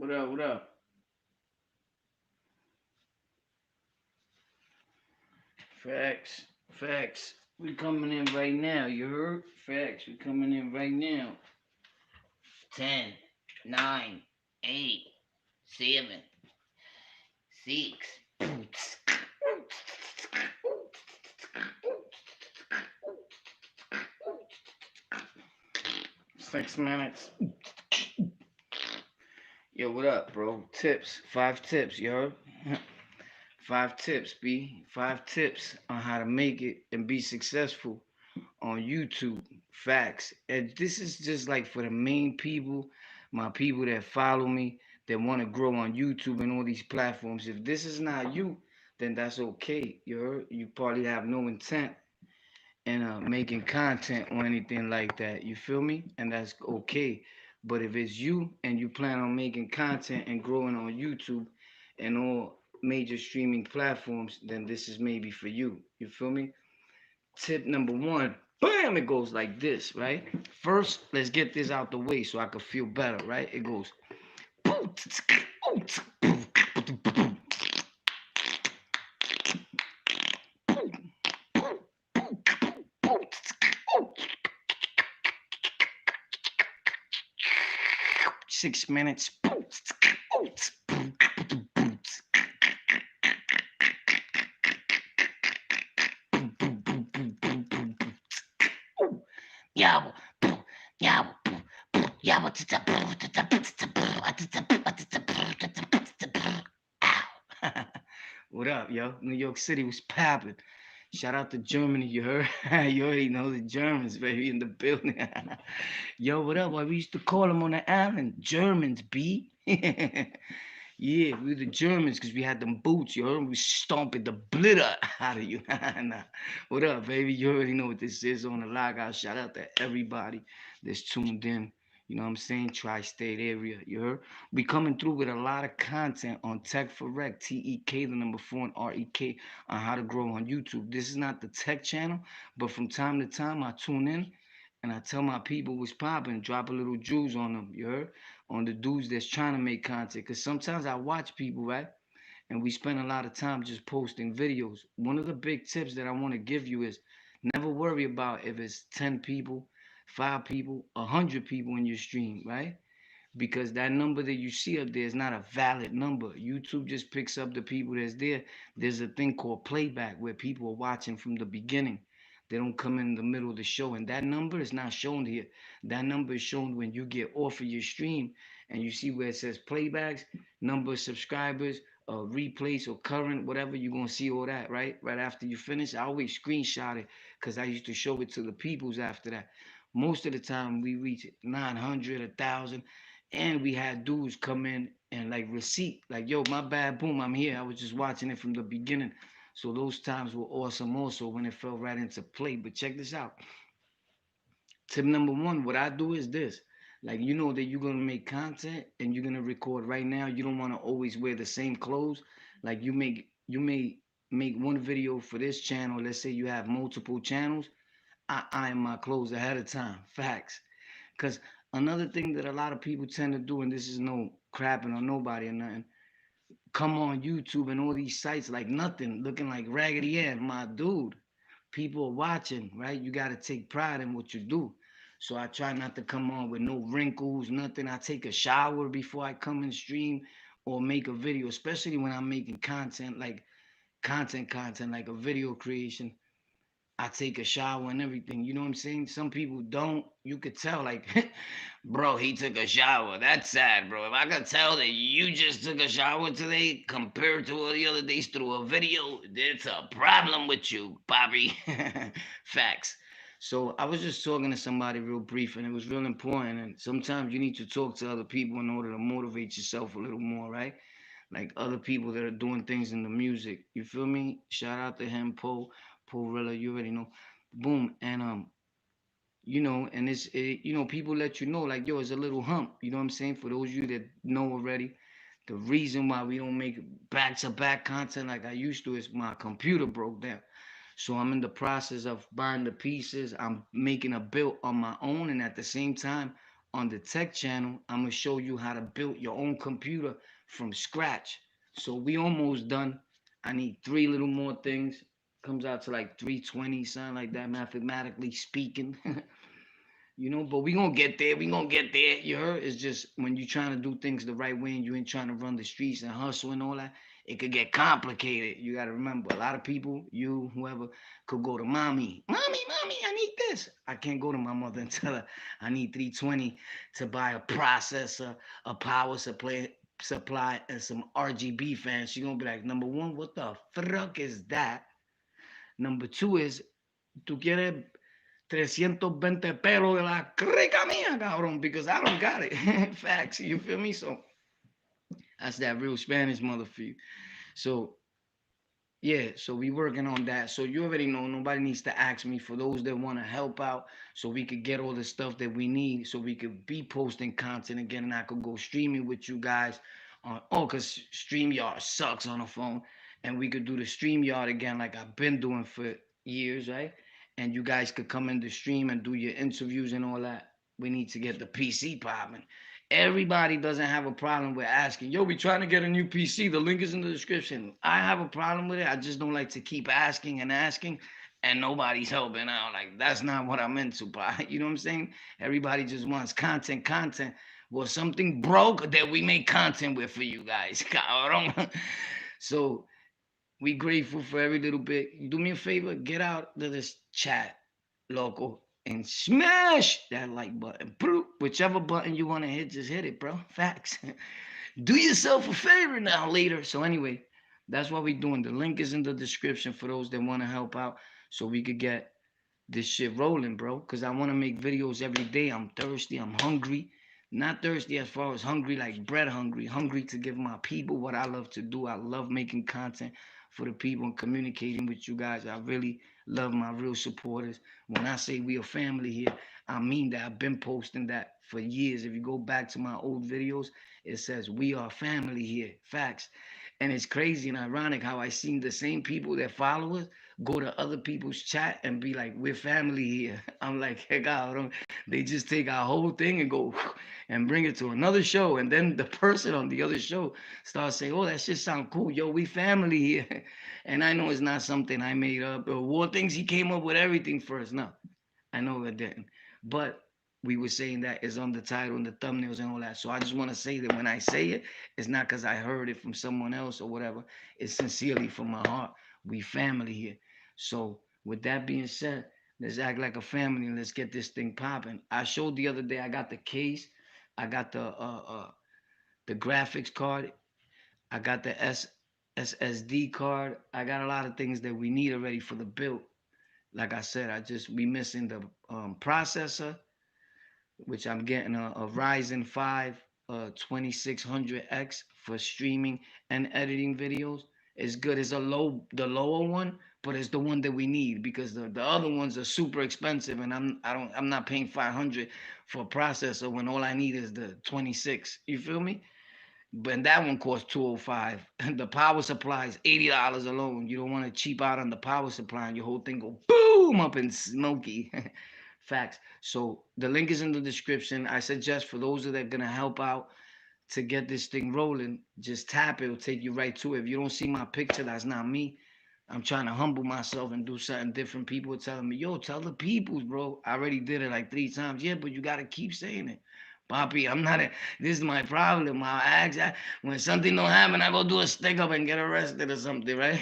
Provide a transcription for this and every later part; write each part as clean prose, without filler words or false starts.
What up? What up? Facts. Facts. We coming in right now. You heard? Facts. We coming in right now. 10, 9, 8, 7, 6. 6 minutes. Yo, what up, bro? Tips. 5 tips, you heard? 5 tips, B. 5 tips on how to make it and be successful on YouTube. Facts. And this is just like for the main people, my people that follow me, that want to grow on YouTube and all these platforms. If this is not you, then that's okay. You heard? You probably have no intent in making content or anything like that. You feel me? And that's okay. But if it's you and you plan on making content and growing on YouTube and all major streaming platforms, then this is maybe for you. You feel me? Tip number one, bam, it goes like this, right? First, let's get this out the way so I can feel better, right? It goes 6 minutes. Yeah, yeah, yeah. What up, yo? New York City was popping. Shout out to Germany, you heard? You already know the Germans, baby, in the building. Yo, what up? Why we used to call them on the island? Germans, B. Yeah, we the Germans because we had them boots, you heard? We stomping the blitter out of you. Nah. What up, baby? You already know what this is on the LocKout. Shout out to everybody that's tuned in. You know what I'm saying? Tri-state area, you heard? We coming through with a lot of content on Tech for Rec, T-E-K, the number 4 and R-E-K, on how to grow on YouTube. This is not the tech channel, but from time to time I tune in and I tell my people what's popping, drop a little juice on them, you heard? On the dudes that's trying to make content. Because sometimes I watch people, right? And we spend a lot of time just posting videos. One of the big tips that I want to give you is never worry about if it's 10 people, 5 people, 100 people in your stream, right? Because that number that you see up there is not a valid number. YouTube just picks up the people that's there. There's a thing called playback where people are watching from the beginning. They don't come in the middle of the show, and that number is not shown here. That number is shown when you get off of your stream and you see where it says playbacks, number of subscribers, replays or current, whatever. You're gonna see all that, right? Right after you finish. I always screenshot it because I used to show it to the peoples after that. Most of the time we reach 900, 1,000, and we had dudes come in and like receipt, like, yo, my bad, boom, I'm here. I was just watching it from the beginning. So those times were awesome also when it fell right into play. But check this out. Tip number one, what I do is this. Like, you know that you're gonna make content and you're gonna record right now. You don't wanna always wear the same clothes. Like you may make one video for this channel. Let's say you have multiple channels. I iron my clothes ahead of time. Facts. Because another thing that a lot of people tend to do, and this is no crapping on nobody or nothing, come on YouTube and all these sites like nothing, looking like Raggedy Ann. My dude, people are watching, right? You got to take pride in what you do. So I try not to come on with no wrinkles, nothing. I take a shower before I come and stream or make a video, especially when I'm making content like content like a video creation. I take a shower and everything. You know what I'm saying? Some people don't. You could tell, like, bro, he took a shower. That's sad, bro. If I could tell that you just took a shower today compared to all the other days through a video, there's a problem with you, Bobby. Facts. So I was just talking to somebody real brief, and it was real important. And sometimes you need to talk to other people in order to motivate yourself a little more, right? Like other people that are doing things in the music. You feel me? Shout out to him, Porilla. You already know. Boom. And and people let you know, like, yo, it's a little hump. You know what I'm saying? For those of you that know already, the reason why we don't make back to back content like I used to is my computer broke down. So I'm in the process of buying the pieces. I'm making a build on my own, and at the same time, on the tech channel, I'm gonna show you how to build your own computer from scratch. So we almost done. I need three little more things. Comes out to like 320, something like that, mathematically speaking. But we gonna get there. We gonna get there. You heard? It's just when you trying to do things the right way and you ain't trying to run the streets and hustle and all that, it could get complicated. You gotta remember, a lot of people, you, whoever, could go to mommy, I need this. I can't go to my mother and tell her I need 320 to buy a processor, a power supply, and some RGB fans. She gonna be like, number one, what the fuck is that? Number two is, tú quieres 320 pelos de la crica mía, cabrón, because I don't got it. Facts, you feel me? So that's that real Spanish mother for you. So yeah, so we working on that. So you already know, nobody needs to ask me for those that want to help out so we could get all the stuff that we need so we could be posting content again and I could go streaming with you guys on because StreamYard sucks on the phone. And we could do the StreamYard again like I've been doing for years, right? And you guys could come in the stream and do your interviews and all that. We need to get the PC popping. Everybody doesn't have a problem with asking, yo, we trying to get a new PC. The link is in the description. I have a problem with it. I just don't like to keep asking and asking and nobody's helping out. Like, that's not what I'm into, but you know what I'm saying? Everybody just wants content. Well, something broke that we make content with for you guys. So we grateful for every little bit. Do me a favor, get out of this chat, local, and smash that like button. Whichever button you want to hit, just hit it, bro. Facts. Do yourself a favor now later. So anyway, that's what we're doing. The link is in the description for those that want to help out so we could get this shit rolling, bro. Because I want to make videos every day. I'm thirsty. I'm hungry. Not thirsty as far as hungry, like bread hungry. Hungry to give my people what I love to do. I love making content for the people and communicating with you guys. I really love my real supporters. When I say we a family here, I mean that. I've been posting that for years. If you go back to my old videos, it says we are family here. Facts. And it's crazy and ironic how I seen the same people that follow us go to other people's chat and be like, we're family here. I'm like, hey, God, they just take our whole thing and go and bring it to another show. And then the person on the other show starts saying, oh, that shit sound cool. Yo, we family here. And I know it's not something I made up. War things, he came up with everything first. No, I know it didn't. But we were saying that is on the title and the thumbnails and all that. So I just want to say that when I say it, it's not because I heard it from someone else or whatever. It's sincerely from my heart. We family here. So with that being said, let's act like a family and let's get this thing popping. I showed the other day I got the case, I got the graphics card, I got the SSD card. I got a lot of things that we need already for the build. Like I said, we missing the processor, which I'm getting a Ryzen 5 2600X for streaming and editing videos. It's good. It's the lower one, but it's the one that we need because the other ones are super expensive, and I'm not paying 500 for a processor when all I need is the 26. You feel me? But that one costs 205. The power supply is $80 alone. You don't want to cheap out on the power supply and your whole thing go boom up in smoky. Facts. So the link is in the description. I suggest for those that are gonna help out to get this thing rolling, just tap it. It'll take you right to it. If you don't see my picture, that's not me. I'm trying to humble myself and do something different. People are telling me, yo, tell the peoples, bro. I already did it like 3 times. Yeah, but you gotta keep saying it. Papi, I'm not this is my problem. When something don't happen, I go do a stick up and get arrested or something, right?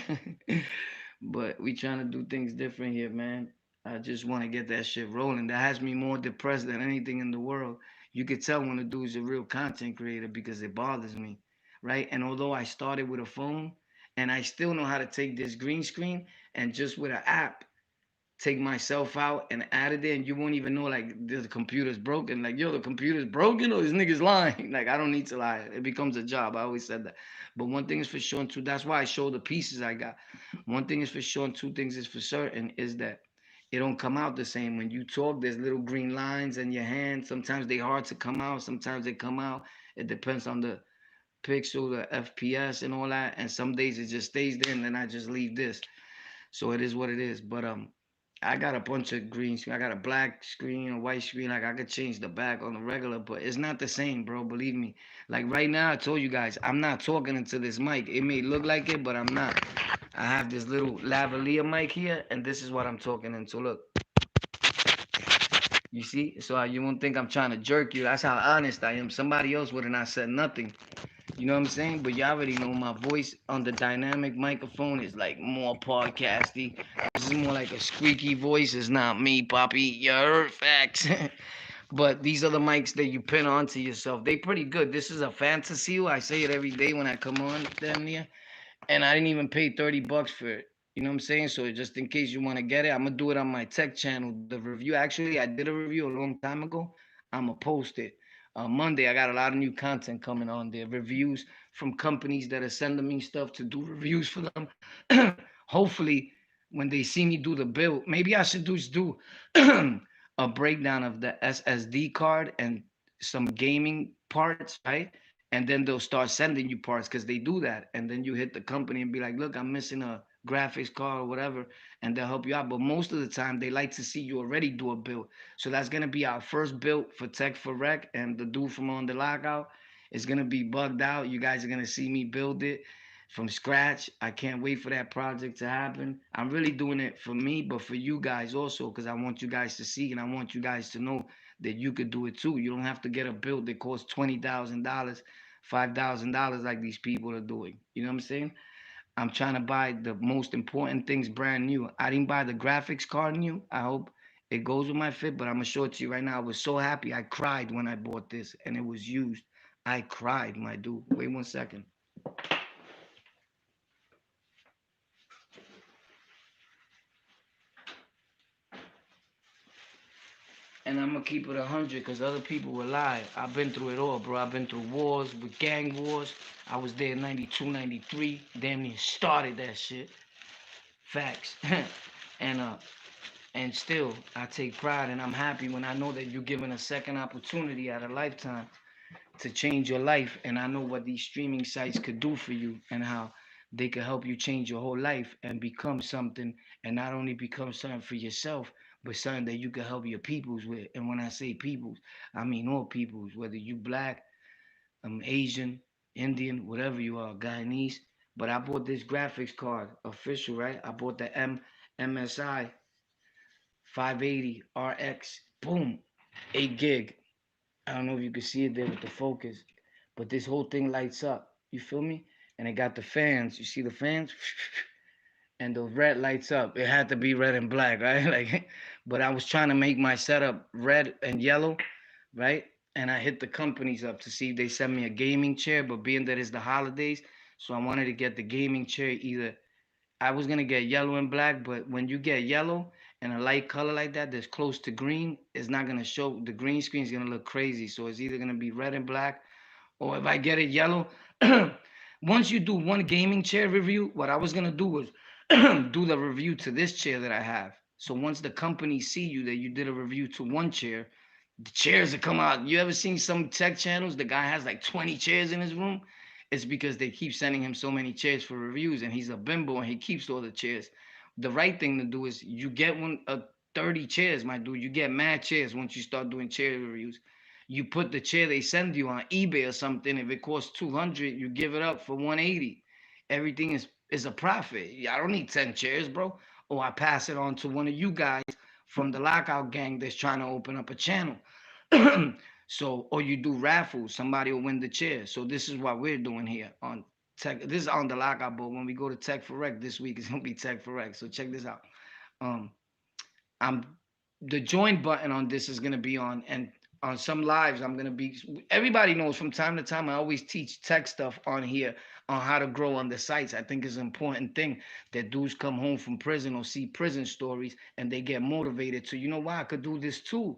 But we trying to do things different here, man. I just want to get that shit rolling. That has me more depressed than anything in the world. You could tell when a dude's a real content creator because it bothers me, right? And although I started with a phone and I still know how to take this green screen and just with an app, take myself out and add it in, you won't even know like the computer's broken. Like, yo, the computer's broken or this nigga's lying. Like, I don't need to lie. It becomes a job. I always said that. But one thing is for sure, and two, that's why I show the pieces I got. One thing is for sure, and two things is for certain, is that it don't come out the same. When you talk, there's little green lines in your hand. Sometimes they hard to come out. Sometimes they come out. It depends on the pixel, the FPS and all that. And some days it just stays there and then I just leave this. So it is what it is. But I got a bunch of green screen. I got a black screen, a white screen. Like I could change the back on the regular, but it's not the same, bro. Believe me. Like right now, I told you guys, I'm not talking into this mic. It may look like it, but I'm not. I have this little lavalier mic here, and this is what I'm talking into. Look, you see? So you won't think I'm trying to jerk you. That's how honest I am. Somebody else would have not said nothing. You know what I'm saying? But you already know my voice on the dynamic microphone is like more podcasty. This is more like a squeaky voice. It's not me, Poppy. You heard facts. But these are the mics that you pin onto yourself. They pretty good. This is a fantasy. I say it every day when I come on, damn near. And I didn't even pay $30 for it. You know what I'm saying? So just in case you want to get it, I'm gonna do it on my tech channel. The review, actually, I did a review a long time ago. I'm gonna post it. Monday, I got a lot of new content coming on there. Reviews from companies that are sending me stuff to do reviews for them. Hopefully, when they see me do the build, maybe I should just do a breakdown of the SSD card and some gaming parts, right? And then they'll start sending you parts because they do that. And then you hit the company and be like, look, I'm missing a graphics card or whatever, and they'll help you out. But most of the time, they like to see you already do a build. So that's gonna be our first build for Tech for Rec, and the dude from On the Lockout is gonna be bugged out. You guys are gonna see me build it from scratch. I can't wait for that project to happen. I'm really doing it for me, but for you guys also, because I want you guys to see and I want you guys to know that you could do it too. You don't have to get a build that costs $20,000, $5,000 like these people are doing. You know what I'm saying? I'm trying to buy the most important things brand new. I didn't buy the graphics card new. I hope it goes with my fit, but I'm gonna show it to you right now. I was so happy. I cried when I bought this and it was used. I cried, my dude. Wait 1 second. And I'm gonna keep it 100 because other people will lie. I've been through it all, bro. I've been through wars with gang wars. I was there in 92, 93. Damn near started that shit. Facts. and and still I take pride and I'm happy when I know that you're given a second opportunity at a lifetime to change your life. And I know what these streaming sites could do for you and how they could help you change your whole life and become something, and not only become something for yourself, but something that you can help your peoples with. And when I say peoples, I mean all peoples, whether you black, Asian, Indian, whatever you are, Guyanese. But I bought this graphics card, official, right? I bought the MSI 580 RX, boom, 8 gig. I don't know if you can see it there with the focus, but this whole thing lights up. You feel me? And it got the fans. You see the fans? And the red lights up. It had to be red and black, right? Like, but I was trying to make my setup red and yellow, right? And I hit the companies up to see if they send me a gaming chair. But being that it's the holidays, so I wanted to get the gaming chair either. I was gonna get yellow and black, but when you get yellow and a light color like that that's close to green, it's not gonna show. The green screen is gonna look crazy. So it's either gonna be red and black, or if I get it yellow. Once you do one gaming chair review, what I was gonna do was do the review to this chair that I have. So once the company see you that you did a review to one chair, the chairs that come out. You ever seen some tech channels? The guy has like 20 chairs in his room. It's because they keep sending him so many chairs for reviews, and he's a bimbo and he keeps all the chairs. The right thing to do is you get 30 chairs, my dude. You get mad chairs once you start doing chair reviews. You put the chair they send you on eBay or something. If it costs 200, you give it up for 180. Everything is a profit. I don't need 10 chairs, bro. Or I pass it on to one of you guys from the Lockout gang that's trying to open up a channel. So, or you do raffles, somebody will win the chair. So this is what we're doing here on Tech. This is on the Lockout, but when we go to Tech for Rec this week, it's gonna be Tech for Rec. So check this out. Um, I'm the join button on this is gonna be on, and on some lives I'm gonna be. Everybody knows from time to time I always teach tech stuff on here on how to grow on the sites. I think it's an important thing that dudes come home from prison or see prison stories and they get motivated to, you know what, I could do this too.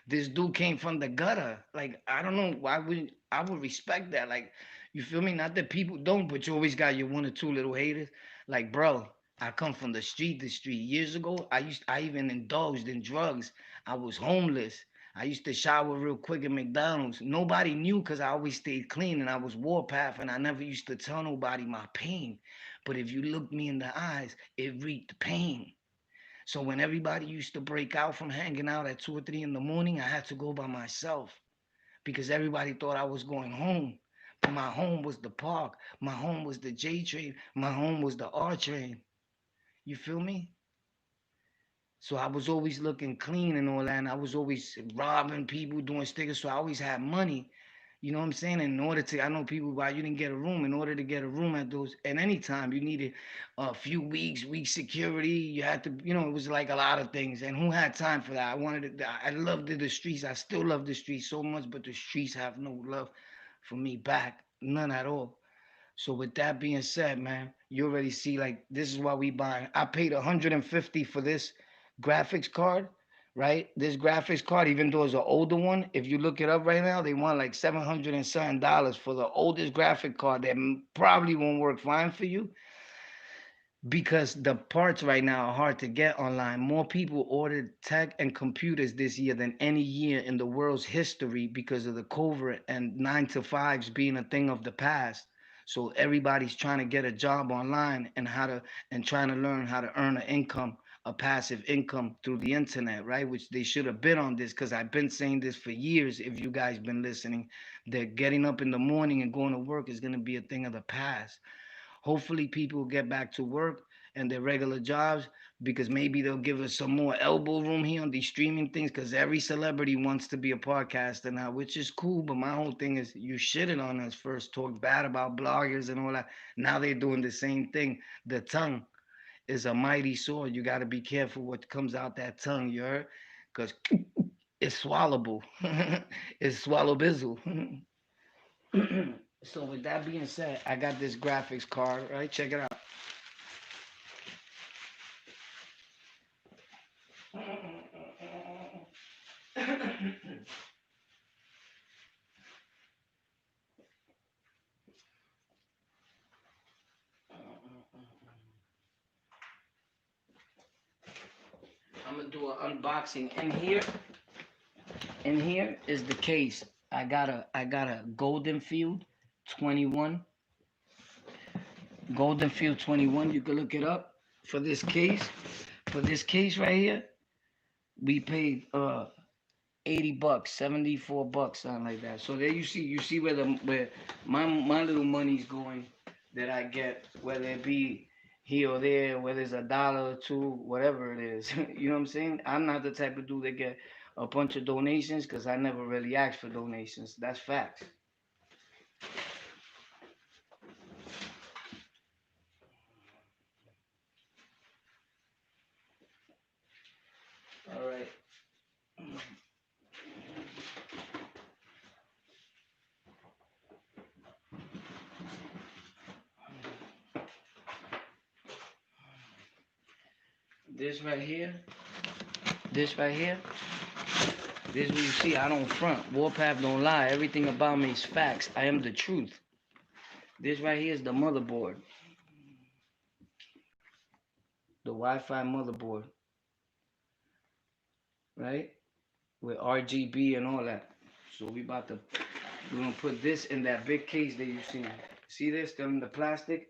This dude came from the gutter. Like, I don't know why would I would respect that. Like, you feel me? Not that people don't, but you always got your one or two little haters. Like, bro, I come from the street to street. Years ago, I even indulged in drugs. I was homeless. I used to shower real quick at McDonald's. Nobody knew because I always stayed clean and I was warpath and I never used to tell nobody my pain. But if you looked me in the eyes, it reeked pain. So when everybody used to break out from hanging out at 2 or 3 in the morning, I had to go by myself because everybody thought I was going home. But my home was the park. My home was the J train. My home was the R train. You feel me? So I was always looking clean and all that. And I was always robbing people, doing stickers. So I always had money. You know what I'm saying? In order to, I know people why you didn't get a room. In order to get a room at those, at any time, you needed a few week security. You had to, it was like a lot of things. And who had time for that? I loved the streets. I still love the streets so much, but the streets have no love for me back. None at all. So with that being said, man, you already see like this is why we buying. I paid 150 for this graphics card, right? This graphics card, even though it's an older one, if you look it up right now, they want like 700 and something dollars for the oldest graphic card that probably won't work fine for you because the parts right now are hard to get online. More people ordered tech and computers this year than any year in the world's history because of the COVID and 9 to 5s being a thing of the past. So everybody's trying to get a job online and trying to learn how to earn an income, a passive income through the internet, right? Which they should have been on this because I've been saying this for years. If you guys been listening, that getting up in the morning and going to work is going to be a thing of the past. Hopefully, people will get back to work and their regular jobs because maybe they'll give us some more elbow room here on these streaming things because every celebrity wants to be a podcaster now, which is cool. But my whole thing is you shitted on us first, talk bad about bloggers and all that. Now they're doing the same thing. The tongue is a mighty sword. You got to be careful what comes out that tongue, you heard? Because it's swallowable. It's swallow-bizzle. So with that being said, I got this graphics card, right? Check it out. I'm gonna do an unboxing. In here is the case. I got a Golden Field 21. Golden Field 21. You can look it up for this case. For this case right here, we paid $80, $74, something like that. So there you see where my little money's going that I get, whether it be here or there, whether it's a dollar or two, whatever it is. You know what I'm saying? I'm not the type of dude that get a bunch of donations because I never really asked for donations. That's facts. All right. This right here, this right here, this is what you see. I don't front. Warpath don't lie. Everything about me is facts. I am the truth. This right here is the motherboard, the Wi-Fi motherboard, right? With RGB and all that. So we're gonna put this in that big case that you see. See this? Still in the plastic.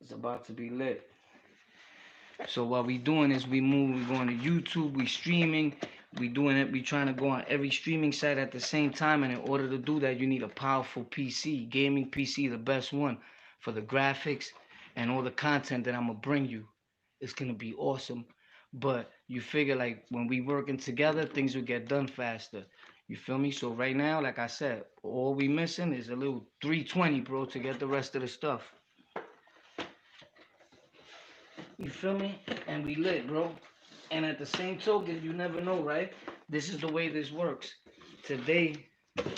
It's about to be lit. So what we doing is we going to YouTube, we streaming, we doing it, we trying to go on every streaming site at the same time. And in order to do that, you need a powerful PC, gaming PC, the best one for the graphics and all the content that I'm gonna bring you. It's gonna be awesome. But you figure like when we working together, things will get done faster. You feel me? So right now, like I said, all we missing is a little 320, bro, to get the rest of the stuff. You feel me? And we lit, bro. And at the same token, you never know, right? This is the way this works. Today,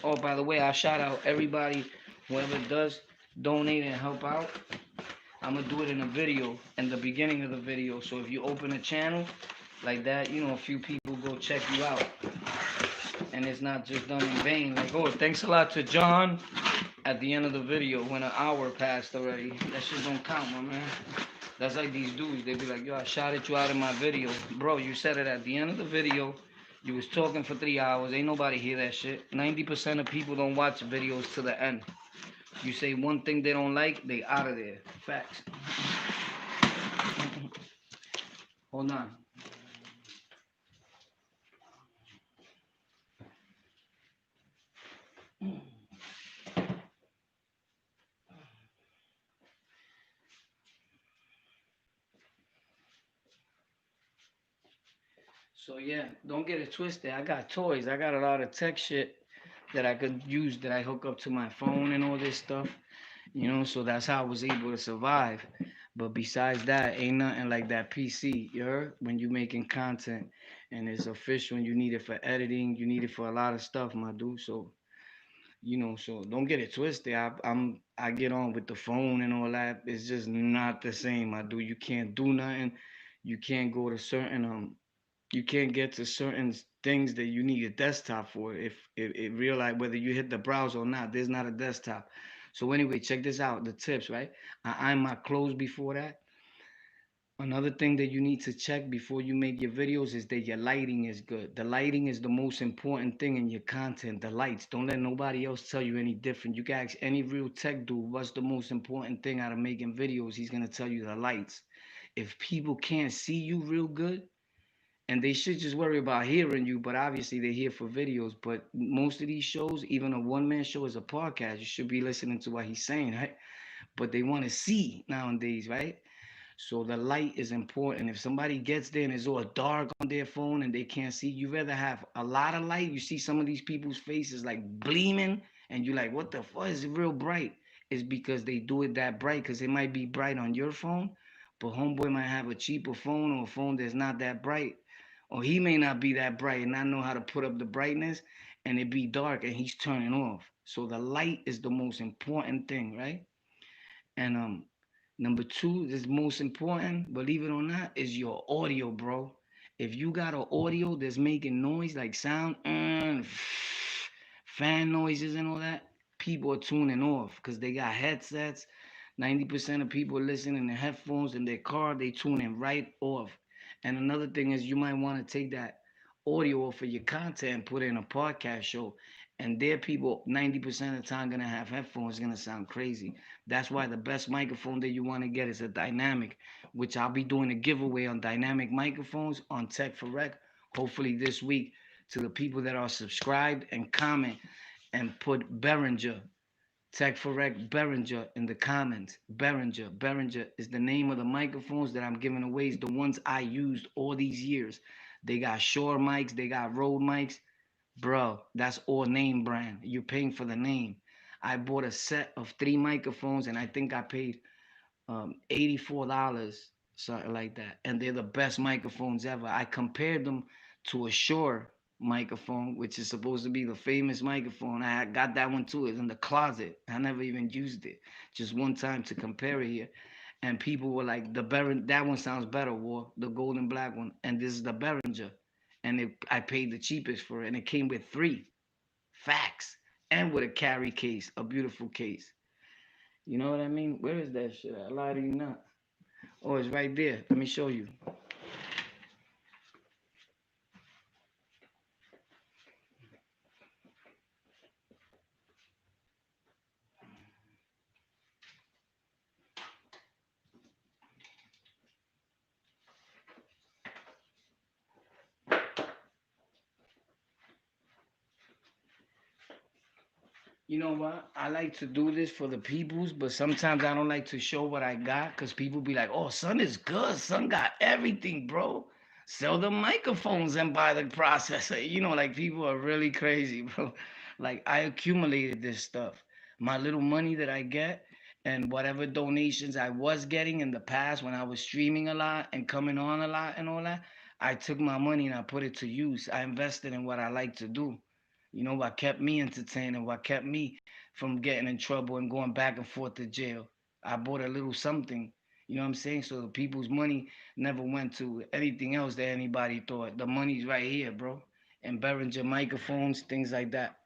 oh, by the way, I shout out everybody, whoever does donate and help out. I'm going to do it in a video, in the beginning of the video. So if you open a channel like that, a few people go check you out. And it's not just done in vain. Like, oh, thanks a lot to John at the end of the video when an hour passed already. That shit don't count, my man. That's like these dudes. They be like, yo, I shouted you out in my video. Bro, you said it at the end of the video. You was talking for 3 hours. Ain't nobody hear that shit. 90% of people don't watch videos to the end. You say one thing they don't like, they out of there. Facts. Hold on. So yeah, don't get it twisted. I got toys. I got a lot of tech shit that I could use that I hook up to my phone and all this stuff. So that's how I was able to survive. But besides that, ain't nothing like that PC, you heard? When you making content and it's official and you need it for editing, you need it for a lot of stuff, my dude. So don't get it twisted. I get on with the phone and all that. It's just not the same, my dude. You can't do nothing. You can't go to certain you can't get to certain things that you need a desktop for. If it realize whether you hit the browser or not, there's not a desktop. So anyway, check this out. The tips, right? I iron my clothes before that. Another thing that you need to check before you make your videos is that your lighting is good. The lighting is the most important thing in your content. The lights. Don't let nobody else tell you any different. You can ask any real tech dude what's the most important thing out of making videos. He's gonna tell you the lights. If people can't see you real good, and they should just worry about hearing you, but obviously they're here for videos. But most of these shows, even a one-man show is a podcast, you should be listening to what he's saying, right? But they want to see nowadays, right? So the light is important. If somebody gets there and it's all dark on their phone and they can't see, you rather have a lot of light. You see some of these people's faces like gleaming, and you're like, what the fuck is it real bright? It's because they do it that bright, because it might be bright on your phone, but homeboy might have a cheaper phone or a phone that's not that bright. Or he may not be that bright and not know how to put up the brightness, and it be dark and he's turning off. So the light is the most important thing, right? And number two is most important, believe it or not, is your audio, bro. If you got an audio that's making noise like sound, fan noises and all that, people are tuning off because they got headsets. 90% of people listening to headphones in their car, they tuning right off. And another thing is you might want to take that audio off of your content and put it in a podcast show. And their people 90% of the time gonna have headphones, gonna sound crazy. That's why the best microphone that you want to get is a dynamic, which I'll be doing a giveaway on dynamic microphones on Tech for Rec, hopefully this week, to the people that are subscribed and comment and put Behringer, Tech for Rec Behringer in the comments. Behringer is the name of the microphones that I'm giving away. It's the ones I used all these years. They got Shure mics, they got Rode mics. Bro, that's all name brand. You're paying for the name. I bought a set of 3 microphones and I think I paid $84, something like that. And they're the best microphones ever. I compared them to a Shure microphone, which is supposed to be the famous microphone. I got that one too. It's in the closet. I never even used it. Just one time to compare it here. And people were like, that one sounds better, War, the golden black one. And this is the Behringer. And I paid the cheapest for it. And it came with 3 facts and with a carry case, a beautiful case. You know what I mean? Where is that shit? I lie to you not. Oh, it's right there. Let me show you. You know what? I like to do this for the peoples, but sometimes I don't like to show what I got because people be like, oh, son is good. Son got everything, bro. Sell the microphones and buy the processor. Like people are really crazy, bro. Like I accumulated this stuff. My little money that I get and whatever donations I was getting in the past when I was streaming a lot and coming on a lot and all that, I took my money and I put it to use. I invested in what I like to do. What kept me entertained and what kept me from getting in trouble and going back and forth to jail. I bought a little something, you know what I'm saying? So the people's money never went to anything else that anybody thought. The money's right here, bro. And Behringer microphones, things like that.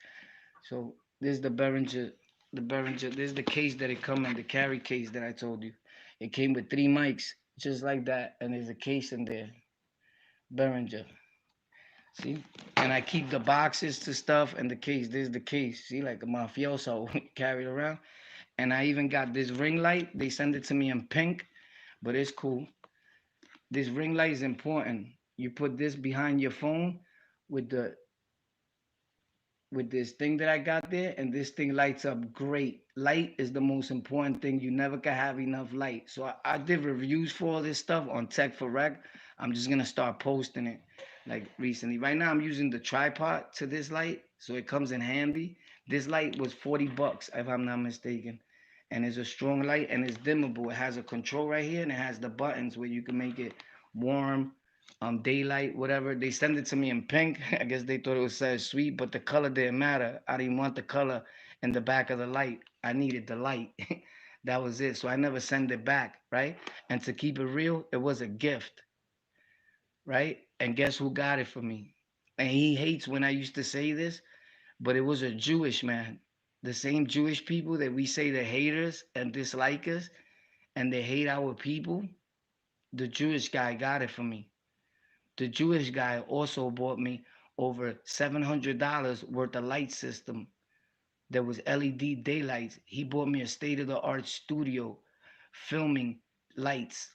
So this is the Behringer, this is the case that it come in, the carry case that I told you. It came with 3 mics, just like that, and there's a case in there. Behringer. See? And I keep the boxes to stuff and the case. This is the case. See, like a mafioso carried around. And I even got this ring light. They send it to me in pink, but it's cool. This ring light is important. You put this behind your phone with the with this thing that I got there, and this thing lights up great. Light is the most important thing. You never can have enough light. So I did reviews for all this stuff on Tech for Rec. I'm just gonna start posting it like recently. Right now I'm using the tripod to this light, so it comes in handy. This light was $40 if I'm not mistaken. And it's a strong light and it's dimmable. It has a control right here and it has the buttons where you can make it warm, daylight, whatever. They sent it to me in pink. I guess they thought it was so sweet, but the color didn't matter. I didn't want the color in the back of the light. I needed the light. That was it. So I never sent it back, right? And to keep it real, it was a gift, right? And guess who got it for me? And he hates when I used to say this, but it was a Jewish man. The same Jewish people that we say they hate us and dislike us and they hate our people, the Jewish guy got it for me. The Jewish guy also bought me over $700 worth of light system that was LED daylights. He bought me a state of the art studio filming lights,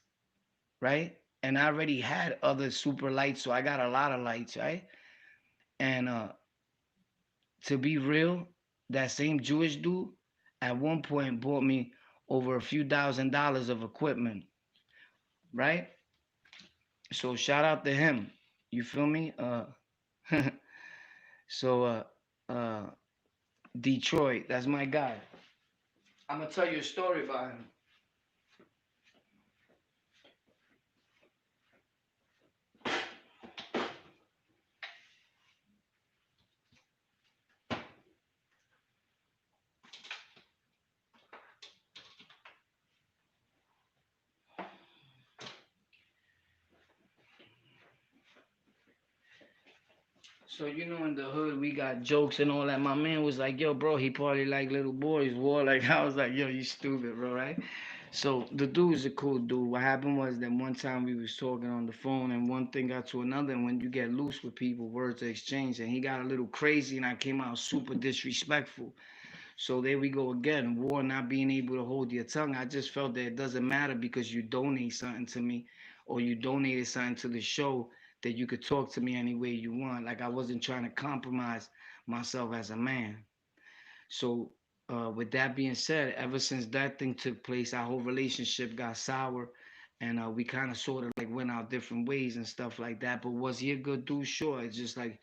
right? And I already had other super lights, so I got a lot of lights, right? And to be real, that same Jewish dude at one point bought me over a few $1,000s of equipment, right? So shout out to him. You feel me? so uh Detroit, that's my guy. I'm gonna tell you a story about him. So you know, in the hood, we got jokes and all that. My man was like, "Yo, bro, he probably like little boys." War like I was like, "Yo, you stupid, bro, right?" So the dude is a cool dude. What happened was that one time we was talking on the phone, and one thing got to another. And when you get loose with people, words are exchanged. And he got a little crazy, and I came out super disrespectful. So there we go again. War not being able to hold your tongue. I just felt that it doesn't matter because you donate something to me or you donated something to the show that you could talk to me any way you want. Like I wasn't trying to compromise myself as a man. So with that being said, ever since that thing took place, our whole relationship got sour, and we kind of sort of like went our different ways and stuff like that. But was he a good dude? Sure. It's just like,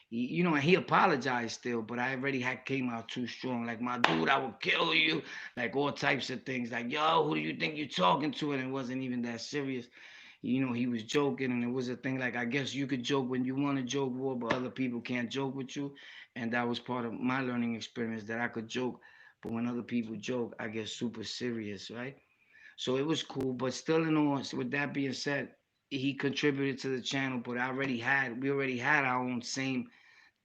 you know, and he apologized still, but I already had came out too strong. Like, my dude, I will kill you. Like all types of things. Like, yo, who do you think you're talking to? And it wasn't even that serious. You know, he was joking, and it was a thing like, I guess you could joke when you want to joke, War, but other people can't joke with you. And that was part of my learning experience, that I could joke, but when other people joke, I get super serious, right? So it was cool, but still, in all, so with that being said, he contributed to the channel, but we already had our own same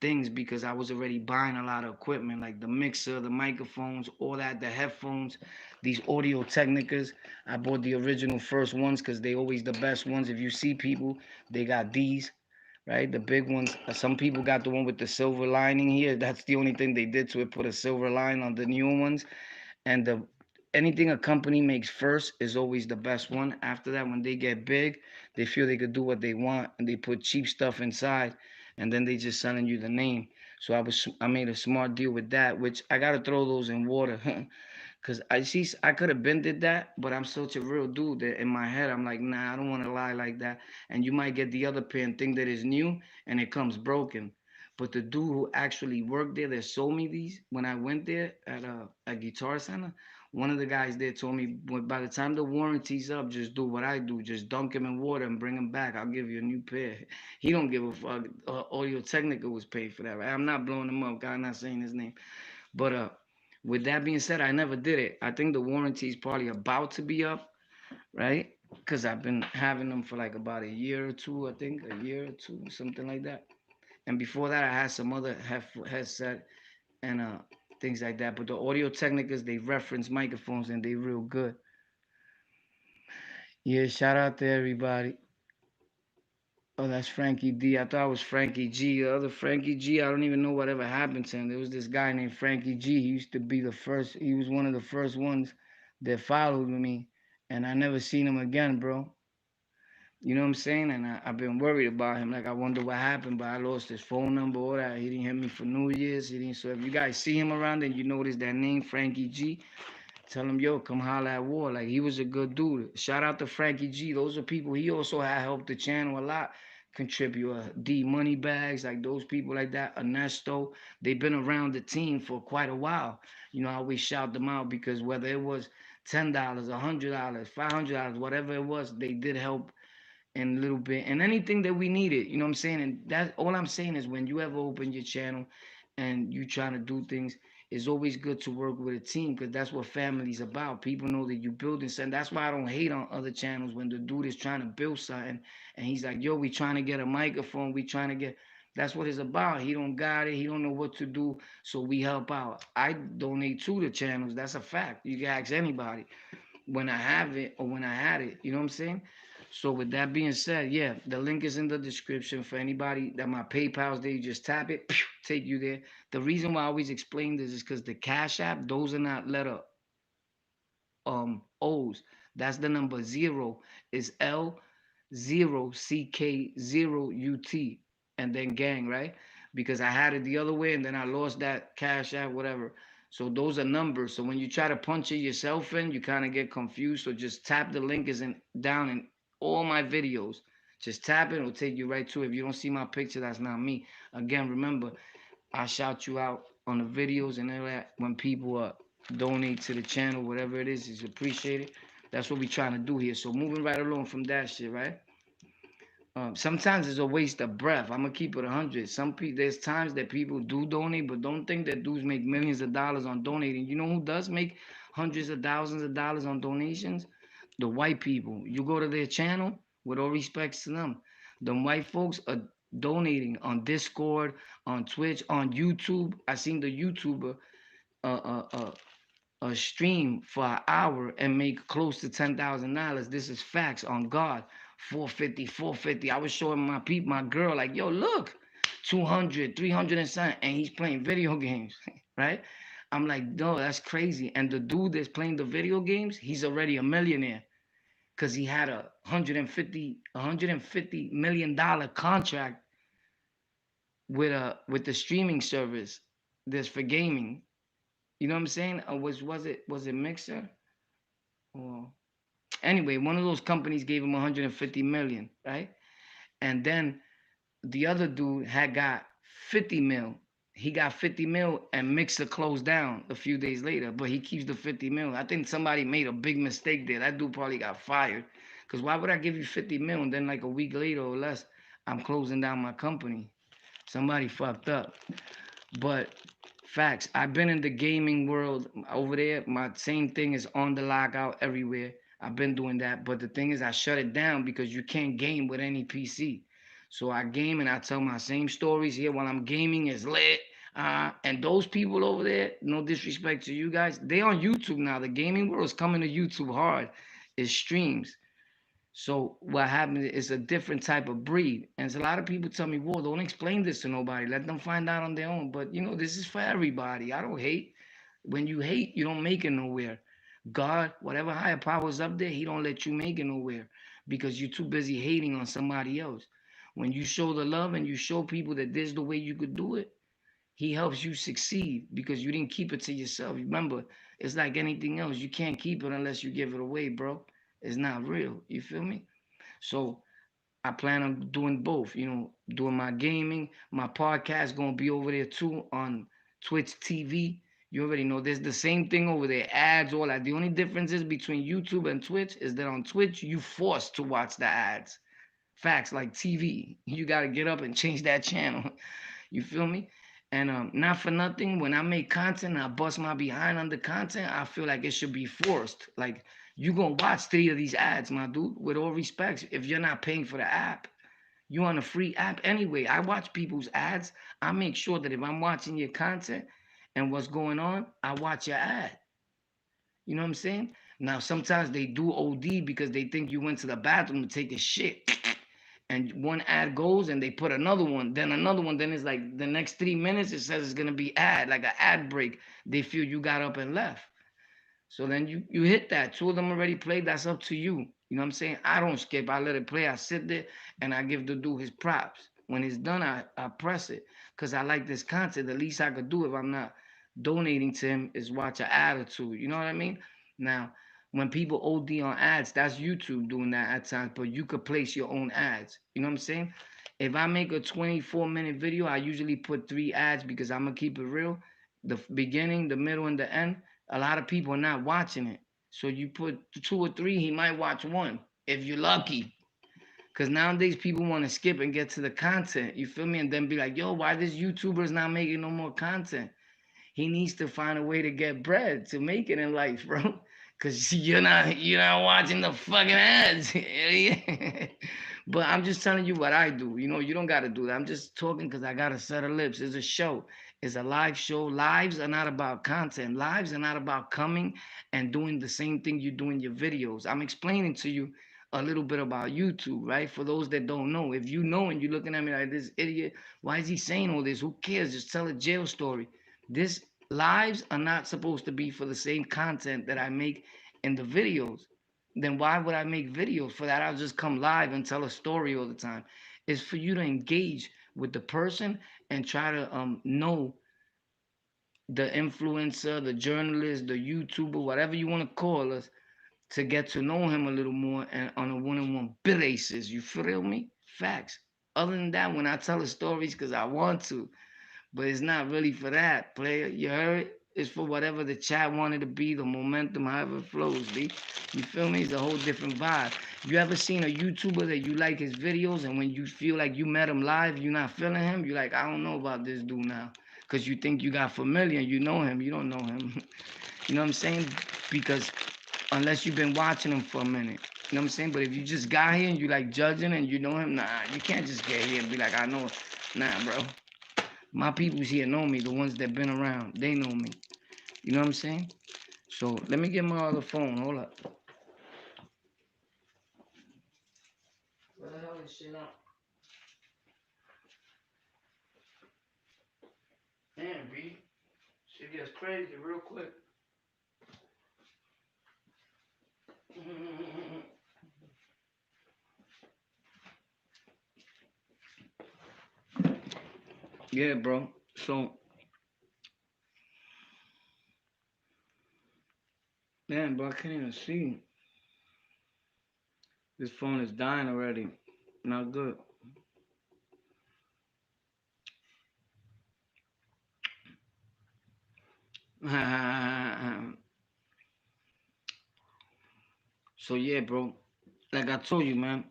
things because I was already buying a lot of equipment like the mixer, the microphones, all that, the headphones, these Audio Technicas. I bought the original first ones because they always the best ones. If you see people, they got these, right? The big ones. Some people got the one with the silver lining here. That's the only thing they did to it, put a silver line on the newer ones. And the anything a company makes first is always the best one. After that, when they get big, they feel they could do what they want and they put cheap stuff inside, and then they just selling you the name. So I made a smart deal with that, which I gotta throw those in water. Cause I could have been did that, but I'm such a real dude that in my head I'm like, nah, I don't want to lie like that. And you might get the other pair and think that it's new and it comes broken. But the dude who actually worked there that sold me these when I went there at a Guitar Center, one of the guys there told me, by the time the warranty's up, just do what I do, just dunk him in water and bring him back. I'll give you a new pair. He don't give a fuck. Audio Technica was paid for that. Right? I'm not blowing him up. God, not saying his name. But with that being said, I never did it. I think the warranty is probably about to be up, right? Because I've been having them for like about a year or two, I think, a year or two, something like that. And before that, I had some other headset and things like that. But the Audio Technicas, they reference microphones and they real good. Yeah, shout out to everybody. Oh, that's Frankie D. I thought it was Frankie G. The other Frankie G, I don't even know whatever happened to him. There was this guy named Frankie G. He used to be the first, he was one of the first ones that followed me. And I never seen him again, bro. You know what I'm saying? And I've been worried about him. Like, I wonder what happened, but I lost his phone number, all that. He didn't hit me for New Year's. He didn't. So if you guys see him around and you notice that name, Frankie G, tell him, yo, come holla at War. Like, he was a good dude. Shout out to Frankie G. Those are people. He also had helped the channel a lot. Contribute D Money Bags, like those people like that. Ernesto, they've been around the team for quite a while. You know, I always shout them out because whether it was $10, $100, $500, whatever it was, they did help and a little bit and anything that we needed, you know what I'm saying? And that's all I'm saying is when you ever open your channel and you trying to do things, it's always good to work with a team because that's what family's about. People know that you building something. That's why I don't hate on other channels when the dude is trying to build something and he's like, yo, we trying to get a microphone, we trying to get that's what it's about. He don't got it, he don't know what to do, so we help out. I donate to the channels, that's a fact. You can ask anybody when I have it or when I had it. You know what I'm saying? So with that being said, yeah, the link is in the description for anybody that my PayPal's there. You just tap it, take you there. The reason why I always explain this is because the Cash App, those are not letter O's. That's the number zero. Is L0CK0UT and then gang, right? Because I had it the other way and then I lost that Cash App, whatever. So those are numbers. So when you try to punch it yourself in, you kind of get confused. So just tap the link is in down in all my videos. Just tap it, it'll take you right to it. If you don't see my picture, that's not me. Again, remember, I shout you out on the videos and all that when people donate to the channel, whatever it is appreciated. That's what we trying to do here. So moving right along from that shit, right? Sometimes it's a waste of breath. I'm gonna keep it 100. There's times that people do donate, but don't think that dudes make millions of dollars on donating. You know who does make hundreds of thousands of dollars on donations? The white people. You go to their channel, with all respects to them, the white folks are donating on Discord, on Twitch, on YouTube. I seen the YouTuber uh, uh, uh, stream for an hour and make close to $10,000. This is facts on God. 450, 450. I was showing my people, my girl, like, yo, look, 200, 300 and something, and he's playing video games, right? I'm like, no, that's crazy. And the dude that's playing the video games, he's already a millionaire because he had a $150 million contract with the streaming service that's for gaming. You know what I'm saying? Was it Mixer? Or anyway, one of those companies gave him 150 million, right? And then the other dude had got 50 mil. He got 50 mil and Mixer closed down a few days later, but he keeps the 50 mil. I think somebody made a big mistake there. That dude probably got fired. Because why would I give you 50 mil and then like a week later or less, I'm closing down my company? Somebody fucked up. But facts, I've been in the gaming world over there. My same thing is on the LocKout everywhere. I've been doing that. But the thing is, I shut it down because you can't game with any PC. So I game and I tell my same stories here while I'm gaming. Is lit. And those people over there, no disrespect to you guys, they on YouTube now. The gaming world is coming to YouTube hard. It streams. So what happens is a different type of breed. And a lot of people tell me, whoa, don't explain this to nobody. Let them find out on their own. But this is for everybody. I don't hate. When you hate, you don't make it nowhere. God, whatever higher power's up there, he don't let you make it nowhere because you're too busy hating on somebody else. When you show the love and you show people that this is the way you could do it, he helps you succeed because you didn't keep it to yourself. Remember, it's like anything else. You can't keep it unless you give it away, bro. It's not real. You feel me? So I plan on doing both, doing my gaming. My podcast gonna be over there too on Twitch TV. You already know there's the same thing over there, ads, all that. The only difference is between YouTube and Twitch is that on Twitch you forced to watch the ads. Facts like TV. You gotta get up and change that channel. You feel me? And not for nothing, when I make content, I bust my behind on the content, I feel like it should be forced. Like, you gonna watch 3 of these ads, my dude, with all respects, if you're not paying for the app. You on a free app anyway. I watch people's ads. I make sure that if I'm watching your content and what's going on, I watch your ad. You know what I'm saying? Now, sometimes they do OD because they think you went to the bathroom to take a shit. And one ad goes and they put another one, then another one, then it's like the next 3 minutes it says it's gonna be ad, like an ad break. They feel you got up and left. So then you hit that. Two of them already played. That's up to you. You know what I'm saying? I don't skip. I let it play. I sit there and I give the dude his props. When it's done, I press it because I like this content. The least I could do if I'm not donating to him is watch an ad or two. You know what I mean? Now, when people OD on ads, that's YouTube doing that at times, but you could place your own ads. You know what I'm saying? If I make a 24-minute video, I usually put 3 ads because I'm gonna keep it real. The beginning, the middle, and the end. A lot of people are not watching it. So you put 2 or 3, he might watch one if you're lucky. Because nowadays people want to skip and get to the content. You feel me? And then be like, yo, why this YouTuber's not making no more content? He needs to find a way to get bread to make it in life, bro. Cause you're not watching the fucking ads. But I'm just telling you what I do. You don't gotta do that. I'm just talking because I got a set of lips. It's a show. It's a live show. Lives are not about content. Lives are not about coming and doing the same thing you do in your videos. I'm explaining to you a little bit about YouTube, right? For those that don't know. If you know and you're looking at me like this idiot, why is he saying all this? Who cares? Just tell a jail story. This lives are not supposed to be for the same content that I make in the videos. Then why would I make videos? For that, I'll just come live and tell a story all the time. It's for you to engage with the person and try to know the influencer, the journalist, the YouTuber, whatever you want to call us, to get to know him a little more and on a one-on-one basis. You feel me? Facts. Other than that, when I tell the stories, because I want to, but it's not really for that, player. You heard? It's for whatever the chat wanted to be, the momentum, however it flows, B. You feel me? It's a whole different vibe. You ever seen a YouTuber that you like his videos, and when you feel like you met him live, you're not feeling him? You're like, I don't know about this dude now. Because you think you got familiar, you know him, you don't know him. You know what I'm saying? Because unless you've been watching him for a minute. You know what I'm saying? But if you just got here and you like judging and you know him, nah, you can't just get here and be like, I know. Nah, bro. My peoples here know me, the ones that been around. They know me. You know what I'm saying? So let me get my other phone. Hold up. What the hell is shit up? Damn, B. Shit gets crazy real quick. Yeah, bro. So, damn, bro, I can't even see. This phone is dying already. Not good. So yeah, bro. Like I told you, man,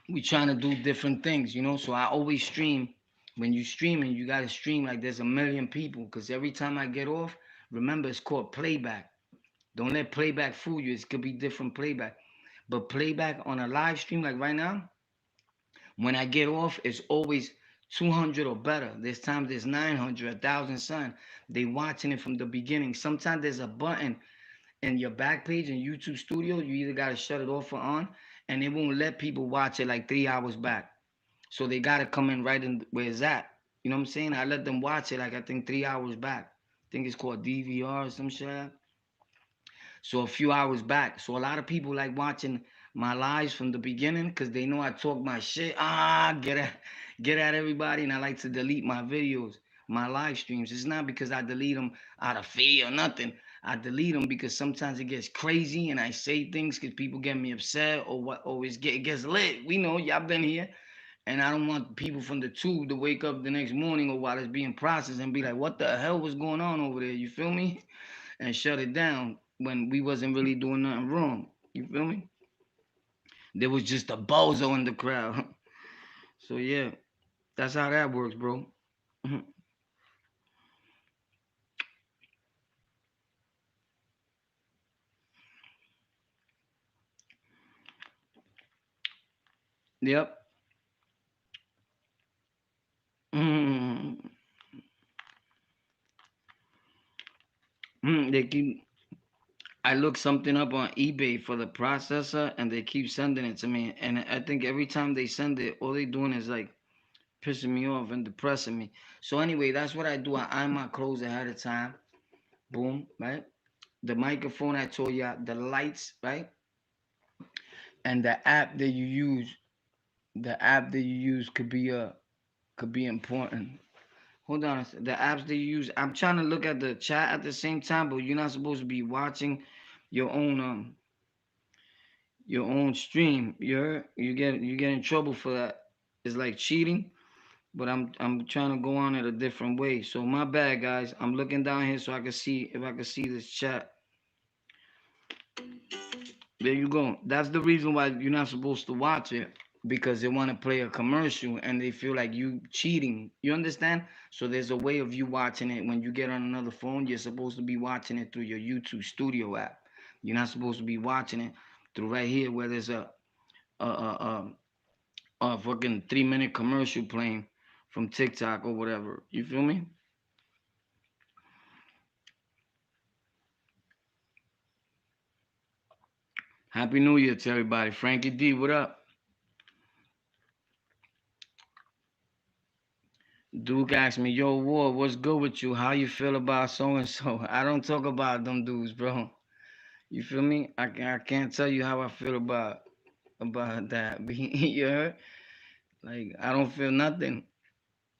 we trying to do different things. So I always stream. When you streaming, you gotta stream like there's a million people. Cause every time I get off, remember it's called playback. Don't let playback fool you. It could be different playback. But playback on a live stream like right now, when I get off, it's always 200 or better. There's times there's 900, 1,000, son. They watching it from the beginning. Sometimes there's a button in your back page in YouTube Studio. You either got to shut it off or on, and it won't let people watch it like 3 hours back. So they got to come in right in where it's at. You know what I'm saying? I let them watch it like I think 3 hours back. I think it's called DVR or some shit. So a few hours back. So a lot of people like watching my lives from the beginning because they know I talk my shit. Get at everybody, and I like to delete my videos, my live streams. It's not because I delete them out of fear or nothing. I delete them because sometimes it gets crazy and I say things because people get me upset or what. Or it gets lit. We know y'all been here, and I don't want people from the tube to wake up the next morning or while it's being processed and be like, "What the hell was going on over there?" You feel me? And shut it down when we wasn't really doing nothing wrong. You feel me? There was just a bozo in the crowd. So yeah, that's how that works, bro. Yep. Mm. They keep. I look something up on eBay for the processor, and they keep sending it to me. And I think every time they send it, all they doing is like pissing me off and depressing me. So anyway, that's what I do. I iron my clothes ahead of time. Boom, right? the microphone I told you, the lights, right? And the app that you use, could be important. Hold on, the apps that you use. I'm trying to look at the chat at the same time, but you're not supposed to be watching your own stream. You get in trouble for that. It's like cheating. But I'm trying to go on it a different way. So my bad, guys. I'm looking down here so I can see if I can see this chat. There you go. That's the reason why you're not supposed to watch it, because they want to play a commercial and they feel like you cheating. You understand? So there's a way of you watching it when you get on another phone. You're supposed to be watching it through your YouTube Studio app. You're not supposed to be watching it through right here where there's a fucking 3 minute commercial playing from TikTok or whatever. You feel me? Happy New Year to everybody. Frankie D, what up? Duke asked me, yo, Ward, what's good with you? How you feel about so and so? I don't talk about them dudes, bro. You feel me? I can't tell you how I feel about that. You heard? Like I don't feel nothing.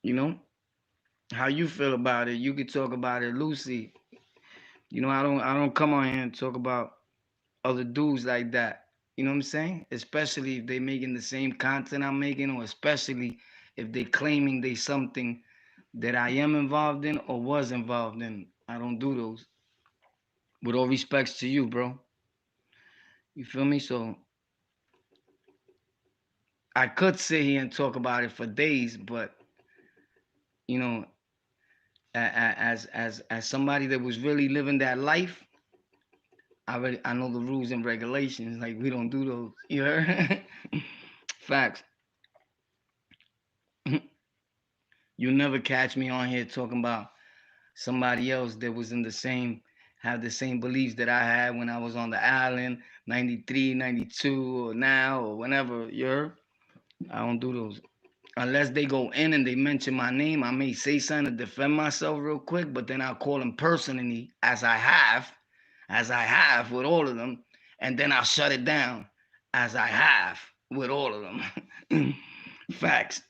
You know how you feel about it. You could talk about it loosely. I don't come on here and talk about other dudes like that. You know what I'm saying? Especially if they making the same content I'm making, or especially if they claiming they something that I am involved in or was involved in. I don't do those. With all respects to you, bro. You feel me? So I could sit here and talk about it for days, but you know, as somebody that was really living that life, I know the rules and regulations. Like we don't do those. You heard? Facts. You never catch me on here talking about somebody else that was in the same, have the same beliefs that I had when I was on the island, 93, 92, or now, or whenever. I don't do those. Unless they go in and they mention my name, I may say something to defend myself real quick, but then I'll call them personally, as I have with all of them, and then I'll shut it down, as I have with all of them. Facts.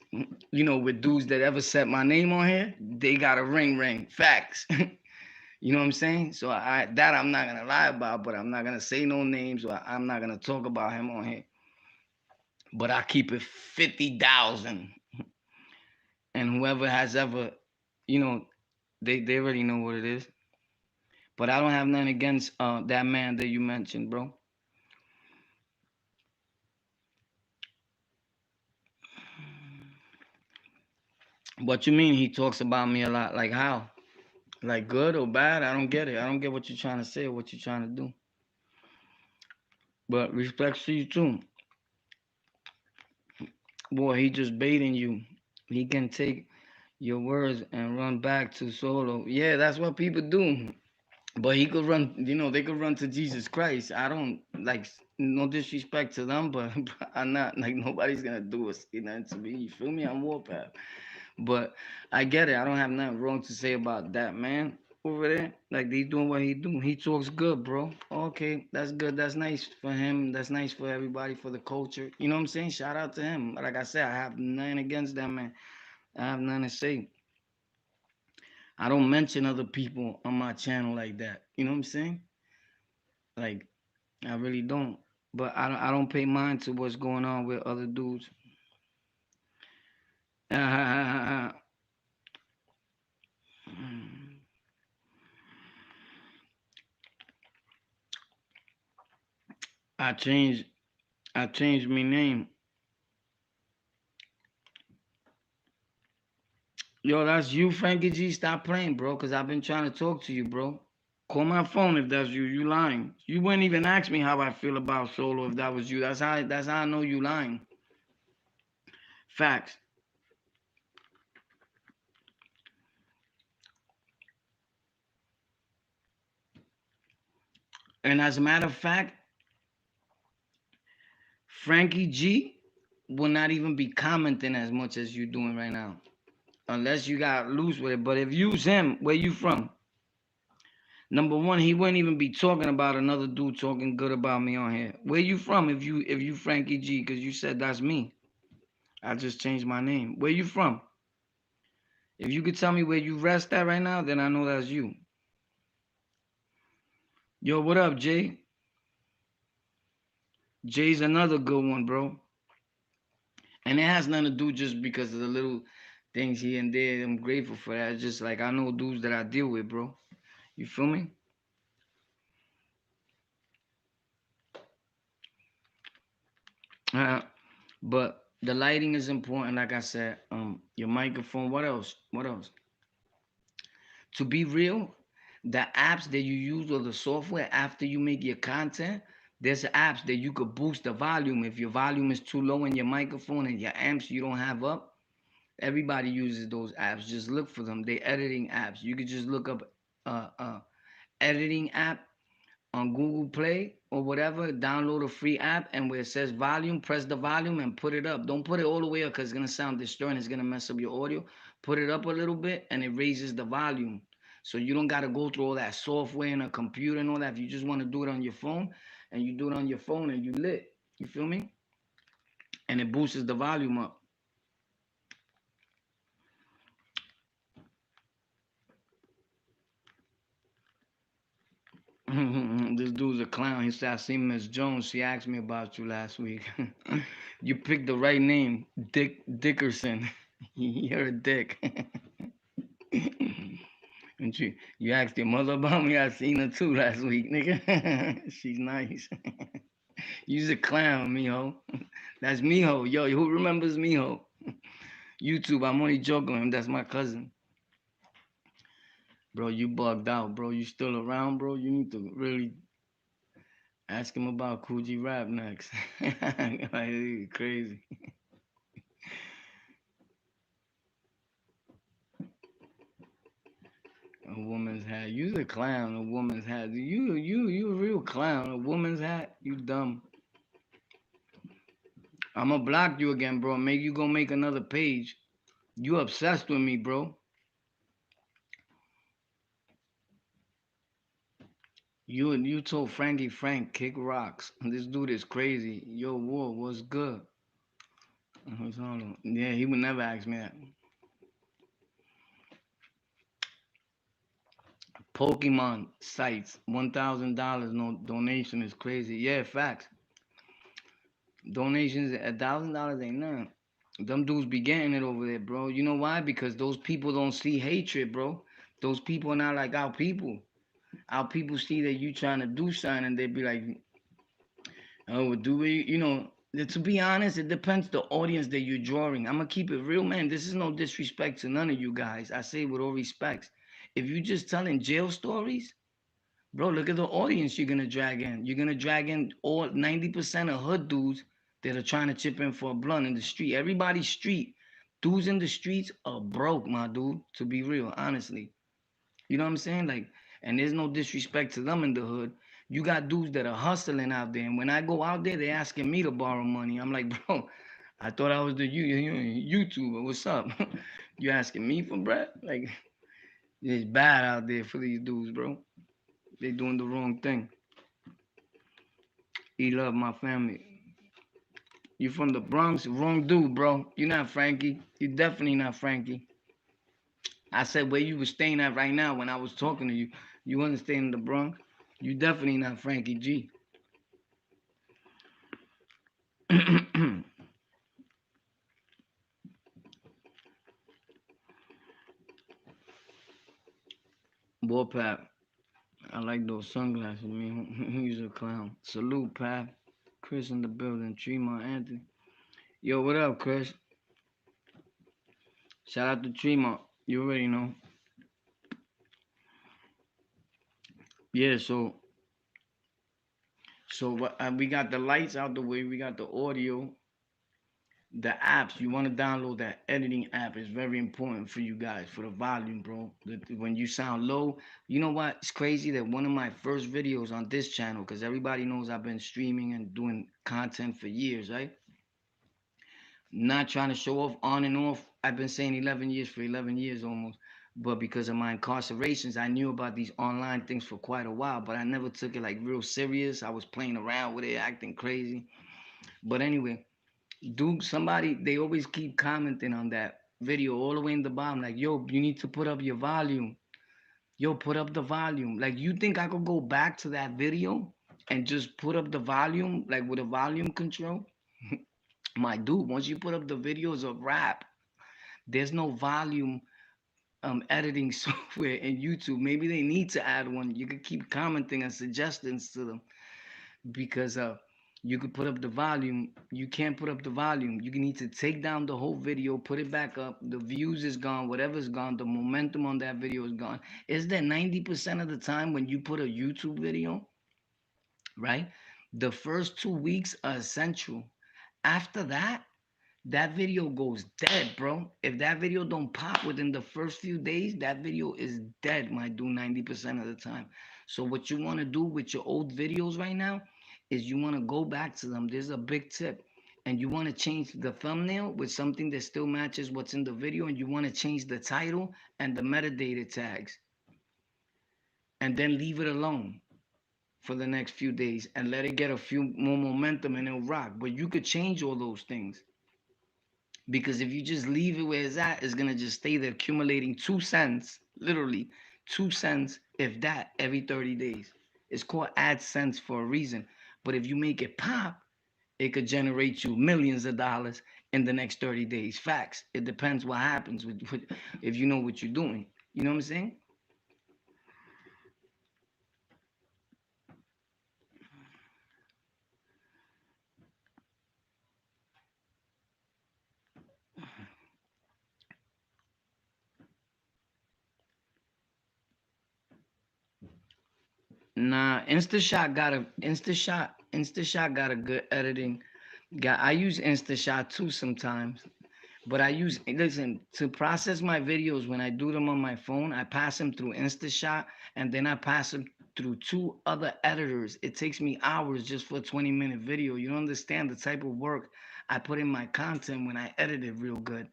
With dudes that ever set my name on here, they got a ring. Facts. You know what I'm saying? So I'm not gonna lie about, but I'm not gonna say no names, or I'm not gonna talk about him on here. But I keep it 50,000. And whoever has ever, you know, they already know what it is. But I don't have nothing against that man that you mentioned, bro. What you mean he talks about me a lot? Like how? Like good or bad? I don't get it. I don't get what you're trying to say or what you're trying to do. But respect to you too. Boy, he just baiting you. He can take your words and run back to solo. Yeah, that's what people do. But he could run, they could run to Jesus Christ. I don't like, no disrespect to them, but I'm not like, nobody's gonna do us, nothing to me. You feel me? I'm Warpath. But I get it. I don't have nothing wrong to say about that man over there. Like he's doing what he doing. He talks good, bro. Okay, that's good. That's nice for him. That's nice for everybody, for the culture. You know what I'm saying? Shout out to him. Like I said, I have nothing against that man. I have nothing to say. I don't mention other people on my channel like that. You know what I'm saying? Like I really don't. But I don't pay mind to what's going on with other dudes. I changed I changed my name. Yo, that's you, Frankie G. Stop playing, bro, because I've been trying to talk to you, bro. Call my phone if that's you. You lying. You wouldn't even ask me how I feel about Solo if that was you. That's how I know you lying. Facts. And as a matter of fact, Frankie G will not even be commenting as much as you doing right now. Unless you got loose with it. But if you's him, where you from? Number one, he wouldn't even be talking about another dude talking good about me on here. Where you from? If you Frankie G, because you said that's me. I just changed my name. Where you from? If you could tell me where you rest at right now, then I know that's you. Yo, what up, Jay? Jay's another good one, bro. And it has nothing to do just because of the little things here and there. I'm grateful for that. It's just like I know dudes that I deal with, bro. You feel me? Uh, but the lighting is important, like I said. Your microphone. What else? What else? To be real, the apps that you use or the software after you make your content, there's apps that you could boost the volume. If your volume is too low in your microphone and your amps you don't have up, everybody uses those apps. Just look for them. They editing apps. You could just look up editing app on Google Play or whatever, download a free app, and where it says volume, press the volume and put it up. Don't put it all the way up because it's gonna sound distorted. It's gonna mess up your audio. Put it up a little bit and it raises the volume. So you don't gotta go through all that software and a computer and all that. If you just want to do it on your phone and you do it on your phone and you lit, you feel me? And it boosts the volume up. This dude's a clown. He said, I seen Miss Jones. She asked me about you last week. You picked the right name, Dick Dickerson. You're a dick. And you asked your mother about me. I seen her too last week, nigga. She's nice. You's a clown, mijo. That's mijo. Yo, who remembers mijo? YouTube. I'm only joking with him. That's my cousin. Bro, you bugged out, bro. You still around, bro? You need to really ask him about Coogee Rap next. Like, crazy. A woman's hat. You's a clown. A woman's hat. You a real clown. A woman's hat. You dumb. I'ma block you again, bro. Make you go make another page. You obsessed with me, bro. You told Frankie Frank kick rocks. This dude is crazy. Yo, War, what's good? Yeah, he would never ask me that. Pokemon sites, $1,000 no donation is crazy. Yeah, facts. Donations $1,000 ain't nothing. Them dudes be getting it over there, bro. You know why? Because those people don't see hatred, bro. Those people are not like our people. Our people see that you trying to do something and they be like, oh, do we? To be honest, it depends the audience that you're drawing. I'm gonna keep it real, man. This is no disrespect to none of you guys. I say it with all respect. If you just telling jail stories, bro, look at the audience you're gonna drag in. You're gonna drag in all 90% of hood dudes that are trying to chip in for a blunt in the street. Everybody's street. Dudes in the streets are broke, my dude. To be real, honestly. You know what I'm saying? Like, and there's no disrespect to them in the hood. You got dudes that are hustling out there, and when I go out there, they asking me to borrow money. I'm like, bro, I thought I was the YouTuber. What's up? You asking me for bread? Like, it's bad out there for these dudes, bro. They doing the wrong thing. He love my family. You from the Bronx? Wrong dude, bro. You not Frankie. You definitely not Frankie. I said where you was staying at right now when I was talking to you. You wasn't staying in the Bronx. You definitely not Frankie G. Boy, Pap, I like those sunglasses, man. He's a clown. Salute, Pap. Chris in the building. Tremont Anthony. Yo, what up, Chris? Shout out to Tremont. You already know. Yeah, we got the lights out the way. We got the audio. The apps, you want to download that editing app is very important for you guys for the volume, bro. When you sound low, you know what? It's crazy that one of my first videos on this channel, because everybody knows I've been streaming and doing content for years, right? Not trying to show off on and off. I've been saying 11 years for 11 years almost. But because of my incarcerations, I knew about these online things for quite a while, but I never took it like real serious. I was playing around with it, acting crazy. But anyway, dude, somebody, they always keep commenting on that video all the way in the bottom, like, yo, you need to put up your volume. Yo, put up the volume. Like, you think I could go back to that video and just put up the volume, like with a volume control? My dude, once you put up the videos of rap, there's no volume editing software in YouTube. Maybe they need to add one. You could keep commenting and suggestions to them because you could put up the volume. You can't put up the volume. You need to take down the whole video, put it back up. The views is gone, whatever's gone, the momentum on that video is gone. Is that 90% of the time when you put a YouTube video, right? The first 2 weeks are essential. After that, that video goes dead, bro. If that video don't pop within the first few days, that video is dead, my dude, 90% of the time. So what you want to do with your old videos right now is you want to go back to them. There's a big tip. And you want to change the thumbnail with something that still matches what's in the video, and you want to change the title and the metadata tags. And then leave it alone for the next few days and let it get a few more momentum and it'll rock. But you could change all those things. Because if you just leave it where it's at, it's gonna just stay there accumulating 2 cents, literally 2 cents, if that, every 30 days. It's called AdSense for a reason. But if you make it pop, it could generate you millions of dollars in the next 30 days. Facts. It depends what happens with if you know what you're doing. You know what I'm saying? Nah, InstaShot got a good editing. Got I use InstaShot too sometimes. But I use, listen, to process my videos when I do them on my phone, I pass them through InstaShot and then I pass them through two other editors. It takes me hours just for a 20-minute video. You don't understand the type of work I put in my content when I edit it real good.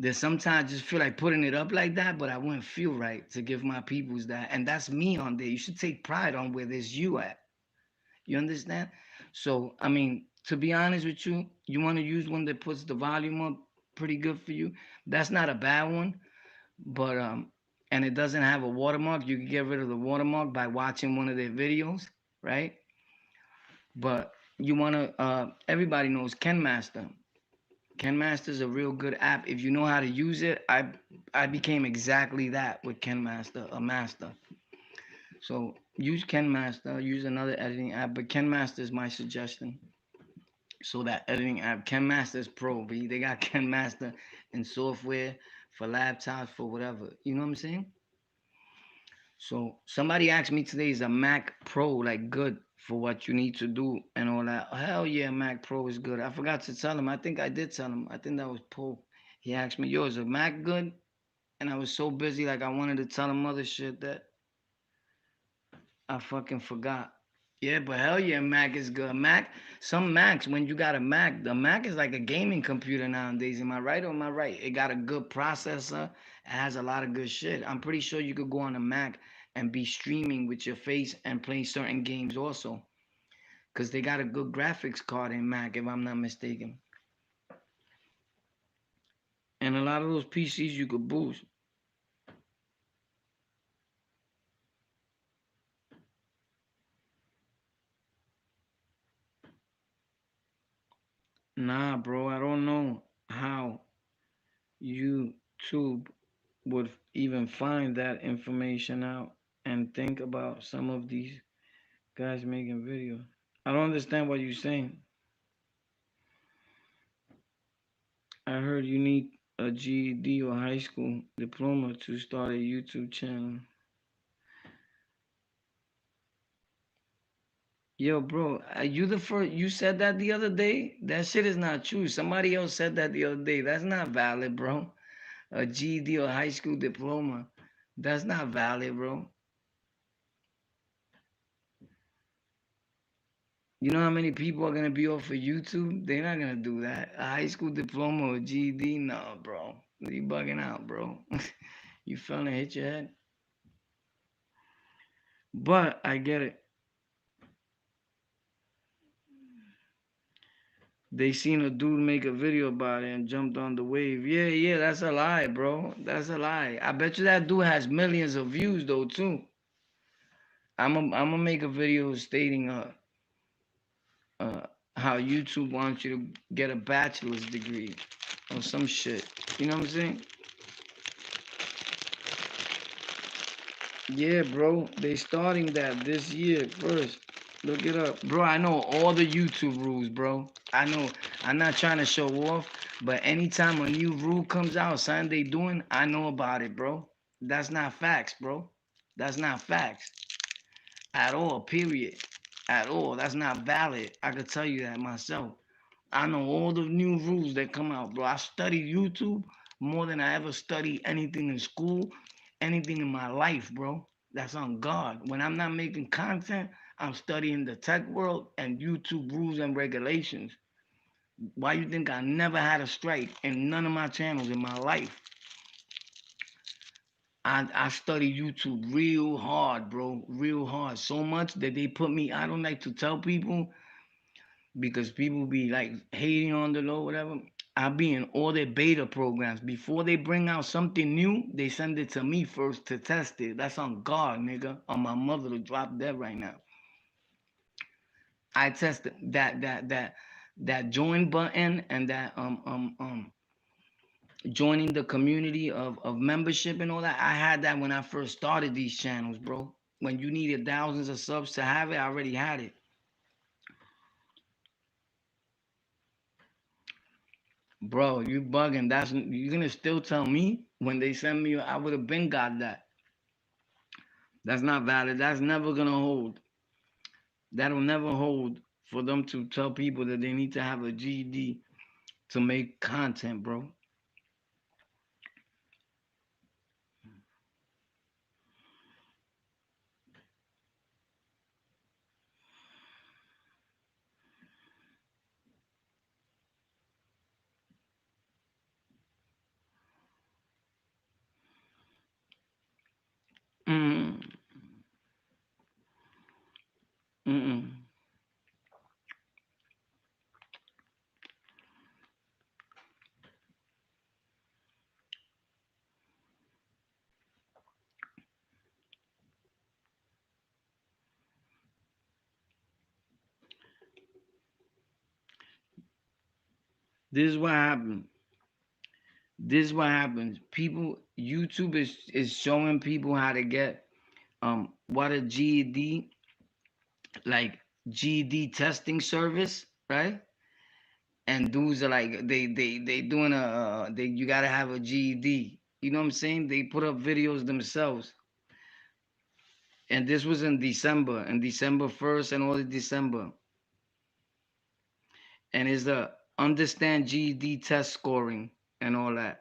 There's sometimes I just feel like putting it up like that, but I wouldn't feel right to give my peoples that. And that's me on there. You should take pride on where there's you at. You understand? So, I mean, to be honest with you, you want to use one that puts the volume up pretty good for you. That's not a bad one, but and it doesn't have a watermark. You can get rid of the watermark by watching one of their videos, right? But you want to everybody knows KenMaster. KenMaster is a real good app. If you know how to use it, I became exactly that with KenMaster, a master. So use KenMaster, use another editing app, but KenMaster is my suggestion. So that editing app, KenMaster is pro, B. They got KenMaster in software for laptops, for whatever. You know what I'm saying? So somebody asked me today, is a Mac Pro like good for what you need to do and all that? Hell yeah, Mac Pro is good. I forgot to tell him. I think I did tell him. I think that was Paul. He asked me, yo, is a Mac good? And I was so busy, like I wanted to tell him other shit that I fucking forgot. Yeah, but hell yeah, Mac is good. Mac, some Macs, when you got a Mac, the Mac is like a gaming computer nowadays. Am I right or am I right? It got a good processor. It has a lot of good shit. I'm pretty sure you could go on a Mac and be streaming with your face and play certain games also. Because they got a good graphics card in Mac, if I'm not mistaken. And a lot of those PCs you could boost. Nah, bro, I don't know how YouTube would even find that information out and think about some of these guys making videos. I don't understand what you're saying. I heard you need a GED or high school diploma to start a YouTube channel. Yo, bro, you the first. You said that the other day. That shit is not true. Somebody else said that the other day. That's not valid, bro. A GED or high school diploma. That's not valid, bro. You know how many people are gonna be off of YouTube? They're not gonna do that. A high school diploma or GED, no, bro. You bugging out, bro. You feeling it hit your head? But I get it. They seen a dude make a video about it and jumped on the wave. Yeah, yeah, that's a lie, bro. That's a lie. I bet you that dude has millions of views though too. I'm gonna make a video stating uh how YouTube wants you to get a bachelor's degree or some shit. You know what I'm saying? Yeah, bro. They starting that this year first. Look it up. Bro, I know all the YouTube rules, bro. I know. I'm not trying to show off, but anytime a new rule comes out, something they doing, I know about it, bro. That's not facts, bro. That's not facts at all, period. At all. That's not valid. I could tell you that myself. I know all the new rules that come out, bro. I studied YouTube more than I ever studied anything in school, anything in my life, bro. That's on God. When I'm not making content, I'm studying the tech world and YouTube rules and regulations. Why you think I never had a strike in none of my channels in my life? I study YouTube real hard, bro. Real hard. So much that they put me, I don't like to tell people because people be like hating on the low, whatever. I be in all their beta programs. Before they bring out something new, they send it to me first to test it. That's on God, nigga. On my mother to drop dead right now. I tested that join button and that joining the community of membership and all that. I had that when I first started these channels, bro. When you needed thousands of subs to have it, I already had it. Bro, you bugging. That's you gonna still tell me when they send me I would have been got that. That's not valid. That's never gonna hold. That'll never hold for them to tell people that they need to have a GED to make content, bro. Mm, mm. This is what happened. This is what happens. People YouTube is showing people how to get what a GED like GED testing service, right? And dudes are like they doing they you gotta have a GED. You know what I'm saying? They put up videos themselves. And this was in December 1st and all of December. And it's the understand GED test scoring and all that.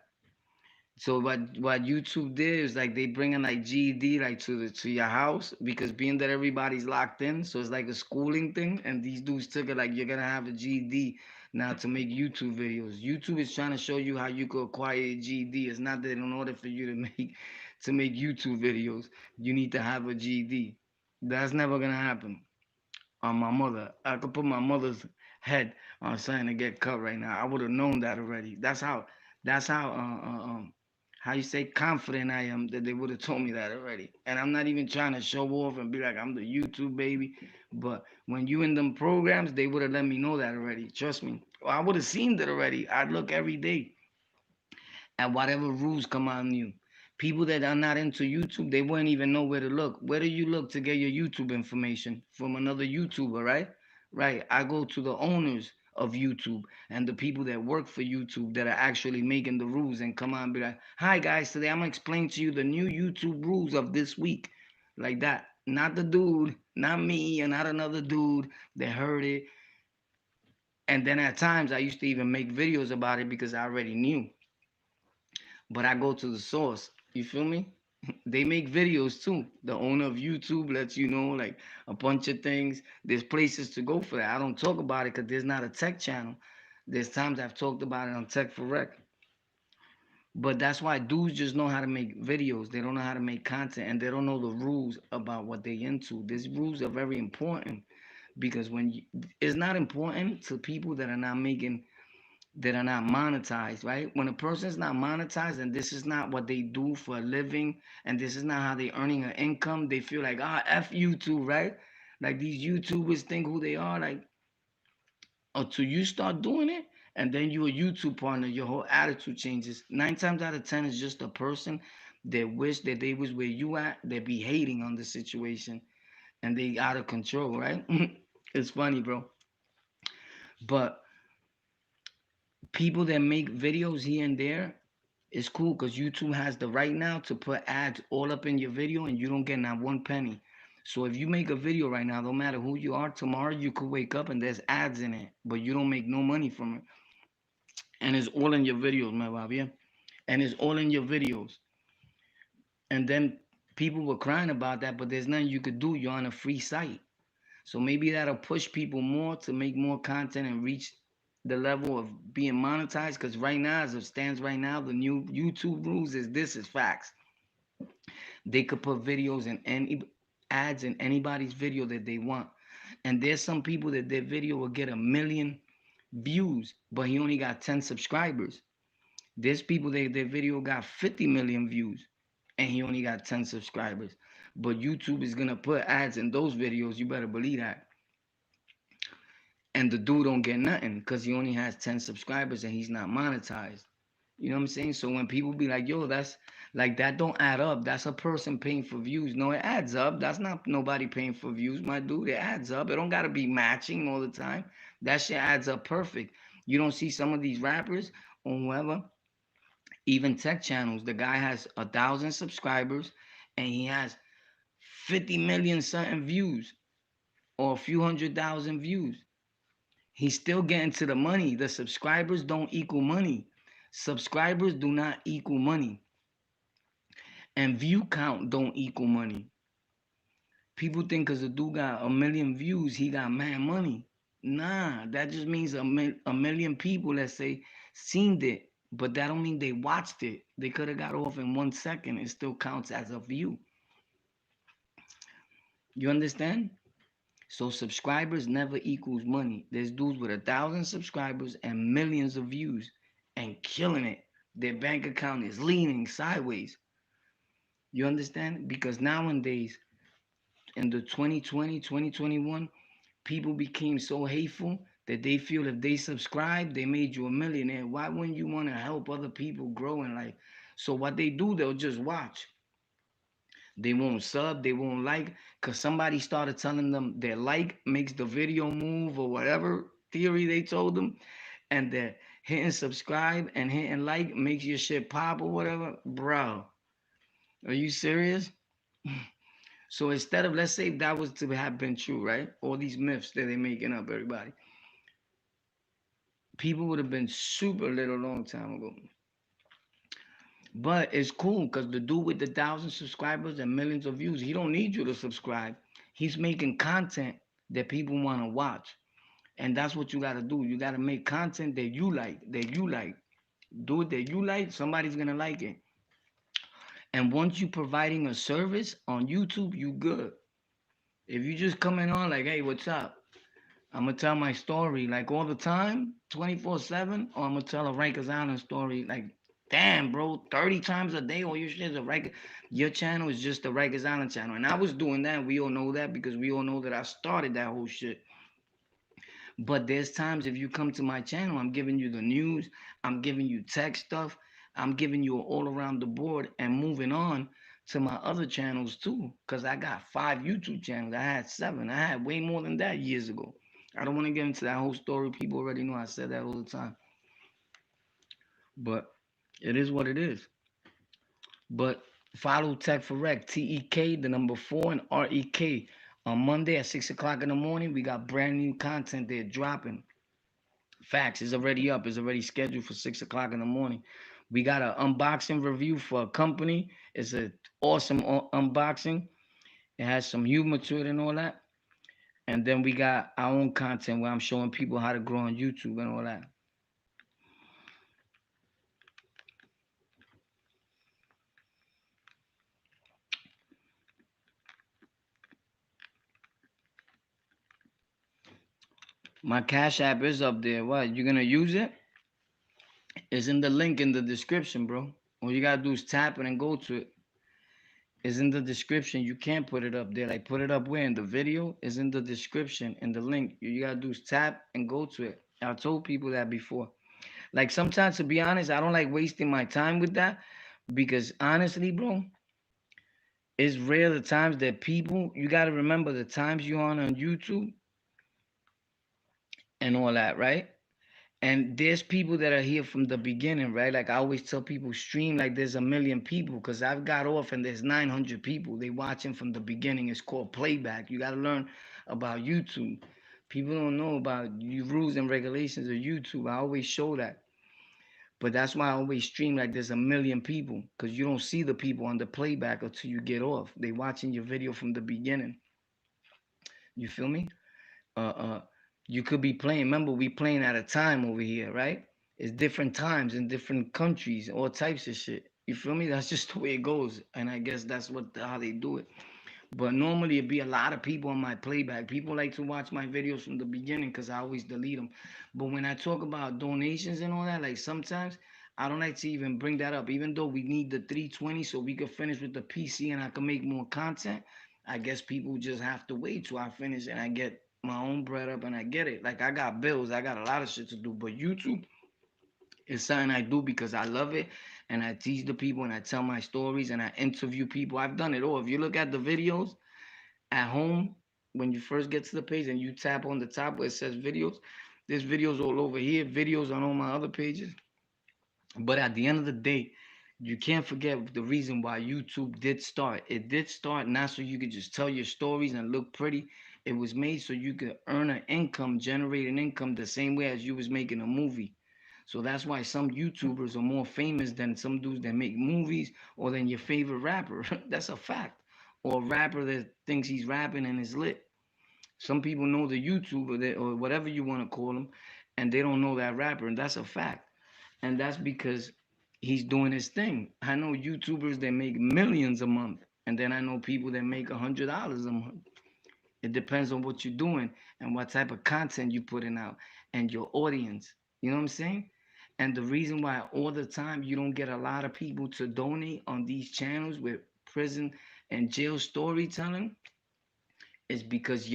So what YouTube did is like they bringing like GED like to your house because being that everybody's locked in, so it's like a schooling thing. And these dudes took it like you're gonna have a GED now to make YouTube videos. YouTube is trying to show you how you could acquire a GED. It's not that in order for you to make YouTube videos, you need to have a GED. That's never gonna happen. On my mother. I could put my mother's head on something to get cut right now. I would have known that already. That's how you say confident I am that they would have told me that already. And I'm not even trying to show off and be like I'm the YouTube baby. But when you in them programs, they would have let me know that already. Trust me. Or I would have seen that already. I'd look every day at whatever rules come on you. People that are not into YouTube, they wouldn't even know where to look. Where do you look to get your YouTube information? From another YouTuber, right? Right. I go to the owners of YouTube and the people that work for YouTube that are actually making the rules and come on and be like, hi guys, today I'm gonna explain to you the new YouTube rules of this week. Like that. Not the dude, not me, and not another dude that heard it. And then at times I used to even make videos about it because I already knew, but I go to the source. You feel me? They make videos too. The owner of YouTube lets you know like a bunch of things. There's places to go for that. I don't talk about it because there's not a tech channel. There's times I've talked about it on Tech for Rec. But that's why dudes just know how to make videos. They don't know how to make content, and they don't know the rules about what they into. These rules are very important because it's not important to people that are not making, that are not monetized, right? When a person's not monetized and this is not what they do for a living, and this is not how they earning an income, they feel like, F YouTube, right? Like these YouTubers think who they are, like, until you start doing it, and then you a YouTube partner, your whole attitude changes. 9 times out of 10 is just a person that wish that they was where you at, they be hating on the situation, and they out of control, right? It's funny, bro. But people that make videos here and there, it's cool because YouTube has the right now to put ads all up in your video and you don't get not one penny. So if you make a video right now, no matter who you are, tomorrow you could wake up and there's ads in it, but you don't make no money from it. And it's all in your videos, my Bob, yeah? And it's all in your videos. And then people were crying about that, but there's nothing you could do. You're on a free site. So maybe that'll push people more to make more content and reach the level of being monetized. Because right now, as it stands right now, the new YouTube rules is this is facts. They could put videos in any ads in anybody's video that they want. And there's some people that their video will get 1 million views, but he only got 10 subscribers. There's people that their video got 50 million views and he only got 10 subscribers. But YouTube is gonna put ads in those videos, you better believe that. And the dude don't get nothing because he only has 10 subscribers and he's not monetized. You know what I'm saying? So when people be like, yo, that's like that don't add up. That's a person paying for views. No, it adds up. That's not nobody paying for views, my dude. It adds up. It don't gotta be matching all the time. That shit adds up perfect. You don't see some of these rappers or whoever, even tech channels. The guy has 1,000 subscribers and he has 50 million something views or a few 100,000 views. He's still getting to the money. The subscribers don't equal money. Subscribers do not equal money. And view count don't equal money. People think because a dude got 1 million views, he got mad money. Nah, that just means a million people, let's say, seen it. But that don't mean they watched it. They could have got off in 1 second. It still counts as a view. You understand? So subscribers never equals money. There's dudes with 1,000 subscribers and millions of views and killing it. Their bank account is leaning sideways. You understand? Because nowadays, in the 2020, 2021, people became so hateful that they feel if they subscribe, they made you a millionaire. Why wouldn't you want to help other people grow in life? So what they do, they'll just watch. They won't sub, they won't like, because somebody started telling them their like makes the video move or whatever theory they told them, and that hitting subscribe and hitting like makes your shit pop or whatever. Bro, are you serious? So instead of, let's say that was to have been true, right? All these myths that they're making up, everybody, people would have been super lit a long time ago. But it's cool because the dude with the 1,000 subscribers and millions of views, he don't need you to subscribe. He's making content that people want to watch. And that's what you gotta do. You gotta make content that you like, that you like. Do it that you like, somebody's gonna like it. And once you providing a service on YouTube, you good. If you just coming on like, hey, what's up? I'm gonna tell my story like all the time, 24/7, or I'm gonna tell a Rikers Island story like, damn, bro, 30 times a day, all your shit is a Rikers. Your channel is just the Rikers Island channel. And I was doing that. We all know that because we all know that I started that whole shit. But there's times if you come to my channel, I'm giving you the news, I'm giving you tech stuff, I'm giving you all around the board and moving on to my other channels too. Because I got 5 YouTube channels. I had 7. I had way more than that years ago. I don't want to get into that whole story. People already know I said that all the time. But it is what it is. But follow Tech for Rec, TEK, the number 4, and REK. On Monday at 6 o'clock in the morning, we got brand new content there dropping. Facts is already up. It's already scheduled for 6 o'clock in the morning. We got an unboxing review for a company. It's an awesome unboxing. It has some humor to it and all that. And then we got our own content where I'm showing people how to grow on YouTube and all that. My Cash App is up there. What? You gonna use it? It's in the link in the description, bro. All you gotta do is tap it and go to it. It's in the description. You can't put it up there. Like put it up where in the video is in the description in the link. You gotta do is tap and go to it. I told people that before. Like sometimes, to be honest, I don't like wasting my time with that because honestly, bro, it's rare the times that people. You gotta remember the times you on YouTube and all that, right? And there's people that are here from the beginning, right? Like I always tell people, stream like there's a million people because I've got off and there's 900 people. They watching from the beginning. It's called playback. You got to learn about YouTube. People don't know about the rules and regulations of YouTube. I always show that. But that's why I always stream like there's a million people because you don't see the people on the playback until you get off. They watching your video from the beginning. You feel me? uh, uh, you could be playing. Remember, we playing at a time over here, right? It's different times in different countries, all types of shit. You feel me? That's just the way it goes, and I guess that's what how they do it. But normally it'd be a lot of people on my playback. People like to watch my videos from the beginning because I always delete them. But when I talk about donations and all that, like sometimes I don't like to even bring that up. Even though we need the 320 so we could finish with the PC and I can make more content, I guess people just have to wait till I finish and I get my own bread up and I get it. Like I got bills, I got a lot of shit to do. But YouTube is something I do because I love it and I teach the people and I tell my stories and I interview people. I've done it all. If you look at the videos, at home when you first get to the page and you tap on the top where it says videos. There's videos all over here, videos on all my other pages. But at the end of the day, you can't forget the reason why YouTube did start. It did start not so you could just tell your stories and look pretty. It was made so you could earn an income, generate an income the same way as you was making a movie. So that's why some YouTubers are more famous than some dudes that make movies or than your favorite rapper. That's a fact. Or a rapper that thinks he's rapping and is lit. Some people know the YouTuber that, or whatever you want to call him, and they don't know that rapper, and that's a fact. And that's because he's doing his thing. I know YouTubers that make millions a month, and then I know people that make $100 a month. It depends on what you're doing and what type of content you're putting out and your audience. You know what I'm saying? And the reason why all the time you don't get a lot of people to donate on these channels with prison and jail storytelling is because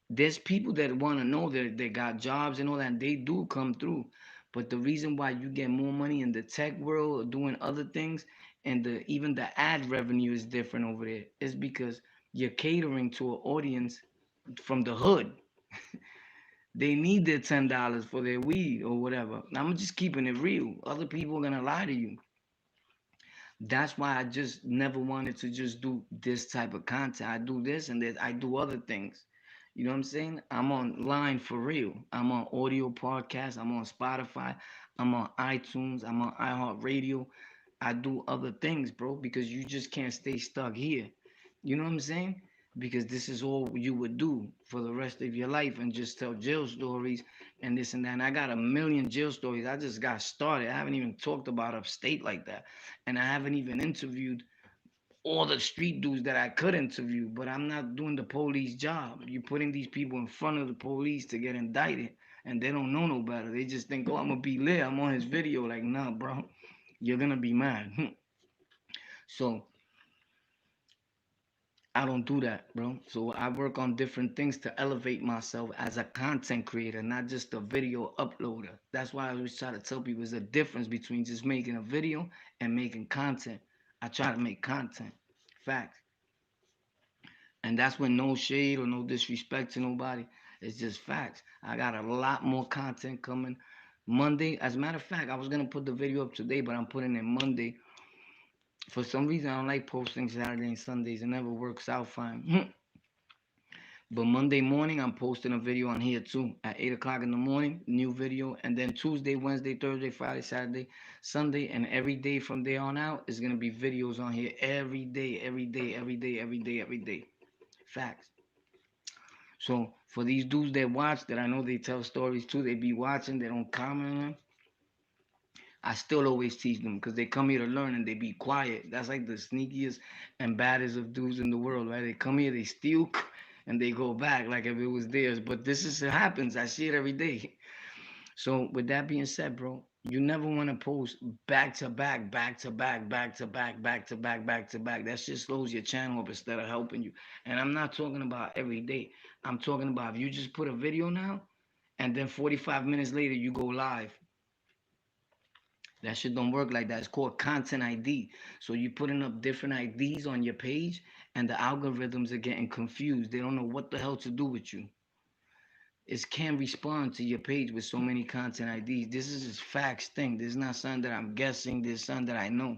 there's people that want to know that they got jobs and all that, and they do come through. But the reason why you get more money in the tech world or doing other things, and even the ad revenue is different over there, is because you're catering to an audience from the hood. They need their $10 for their weed or whatever. I'm just keeping it real. Other people are gonna lie to you. That's why I just never wanted to just do this type of content. I do this and that I do other things. You know what I'm saying? I'm online for real. I'm on audio podcast. I'm on Spotify. I'm on iTunes. I'm on iHeartRadio. I do other things, bro, because you just can't stay stuck here. You know what I'm saying? Because this is all you would do for the rest of your life and just tell jail stories and this and that. And I got a million jail stories. I just got started. I haven't even talked about upstate like that. And I haven't even interviewed all the street dudes that I could interview, but I'm not doing the police job. You're putting these people in front of the police to get indicted, and they don't know no better. They just think, oh, I'm gonna be lit. I'm on his video. Like, nah, bro, you're gonna be mad. So I don't do that, bro. So I work on different things to elevate myself as a content creator, not just a video uploader. That's why I always try to tell people there's a difference between just making a video and making content. I try to make content. Facts. And that's when no shade or no disrespect to nobody. It's just facts. I got a lot more content coming Monday. As a matter of fact, I was gonna put the video up today, but I'm putting it Monday. For some reason, I don't like posting Saturday and Sundays. It never works out fine. But Monday morning, I'm posting a video on here too at 8 o'clock in the morning, new video. And then Tuesday, Wednesday, Thursday, Friday, Saturday, Sunday, and every day from there on out is going to be videos on here every day, every day, every day, every day, every day. Facts. So for these dudes that watch, that I know they tell stories too, they be watching, they don't comment on them. I still always teach them because they come here to learn and they be quiet. That's like the sneakiest and baddest of dudes in the world, right? They come here, they steal, and they go back like if it was theirs. But this is it happens. I see it every day. So with that being said, bro, you never want to post back to back, back to back, back to back, back to back, back to back. That shit slows your channel up instead of helping you. And I'm not talking about every day. I'm talking about if you just put a video now and then 45 minutes later you go live. That shit don't work like that. It's called content ID. So you putting up different IDs on your page and the algorithms are getting confused. They don't know what the hell to do with you. It can't respond to your page with so many content IDs. This is a facts thing. This is not something that I'm guessing. This is something that I know.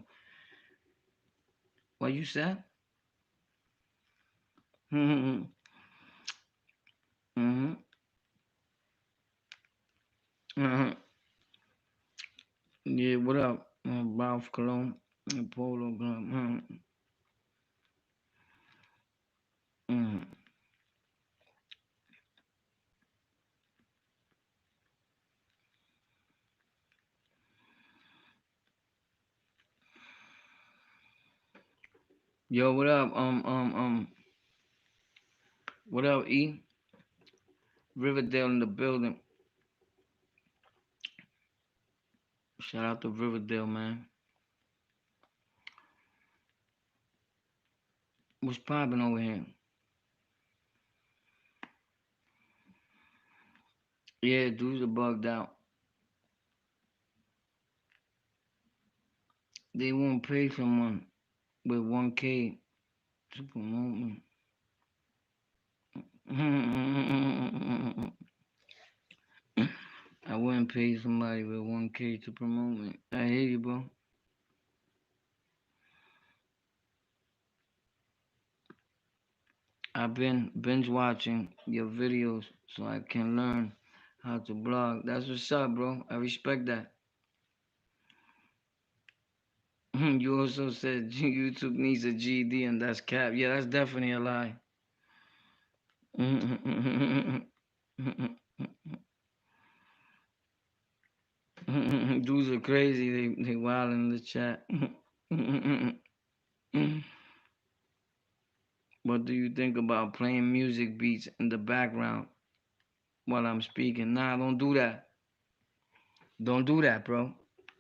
What you said? Mm-hmm. Mm-hmm. Uh-huh. Yeah, what up? Ralph Cologne. Polo Glum. Mm-hmm. Yo, what up? What up, E? Riverdale in the building. Shout out to Riverdale, man. What's popping over here? Yeah, dudes are bugged out. They won't pay someone with 1K to promote me. I wouldn't pay somebody with 1K to promote me. I hate you, bro. I've been binge watching your videos so I can learn how to blog. That's what's up, bro. I respect that. You also said YouTube needs a GD and that's cap. Yeah, that's definitely a lie. Dudes are crazy. They wild in the chat. What do you think about playing music beats in the background while I'm speaking? Nah, don't do that. Don't do that, bro.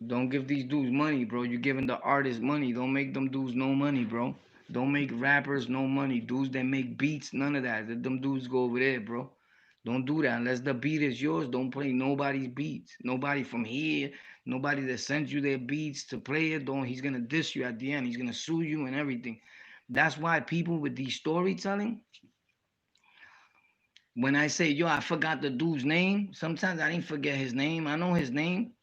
Don't give these dudes money, bro. You're giving the artists money. Don't make them dudes no money, bro. Don't make rappers no money. Dudes that make beats, none of that. Let them dudes go over there, bro. Don't do that. Unless the beat is yours, don't play nobody's beats. Nobody from here, nobody that sends you their beats to play it, don't he's gonna diss you at the end. He's gonna sue you and everything. That's why people with these storytelling, when I say, yo, I forgot the dude's name, sometimes I didn't forget his name. I know his name.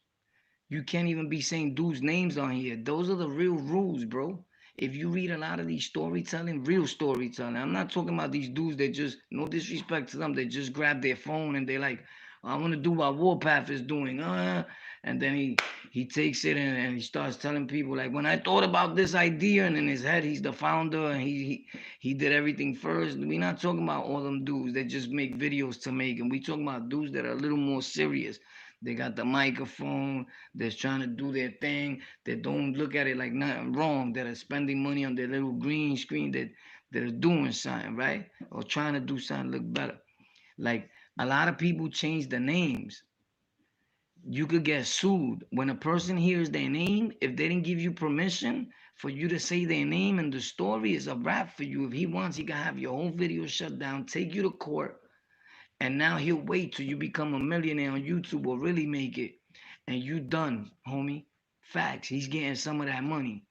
You can't even be saying dudes' names on here. Those are the real rules, bro. If you read a lot of these storytelling, real storytelling, I'm not talking about these dudes that just, no disrespect to them, they just grab their phone and they like, I want to do what Warpath is doing, and then he takes it and he starts telling people like, when I thought about this idea, and in his head he's the founder and he did everything first. We're not talking about all them dudes that just make videos to make, and we talking about dudes that are a little more serious. They got the microphone, that's trying to do their thing, that don't look at it like nothing wrong, that are spending money on their little green screen, that are doing something, right? Or trying to do something look better. Like a lot of people change the names. You could get sued. When a person hears their name, if they didn't give you permission for you to say their name in the story, it's a wrap for you. If he wants, he can have your whole video shut down, take you to court, and now he'll wait till you become a millionaire on YouTube or really make it. And you done, homie. Facts. He's getting some of that money.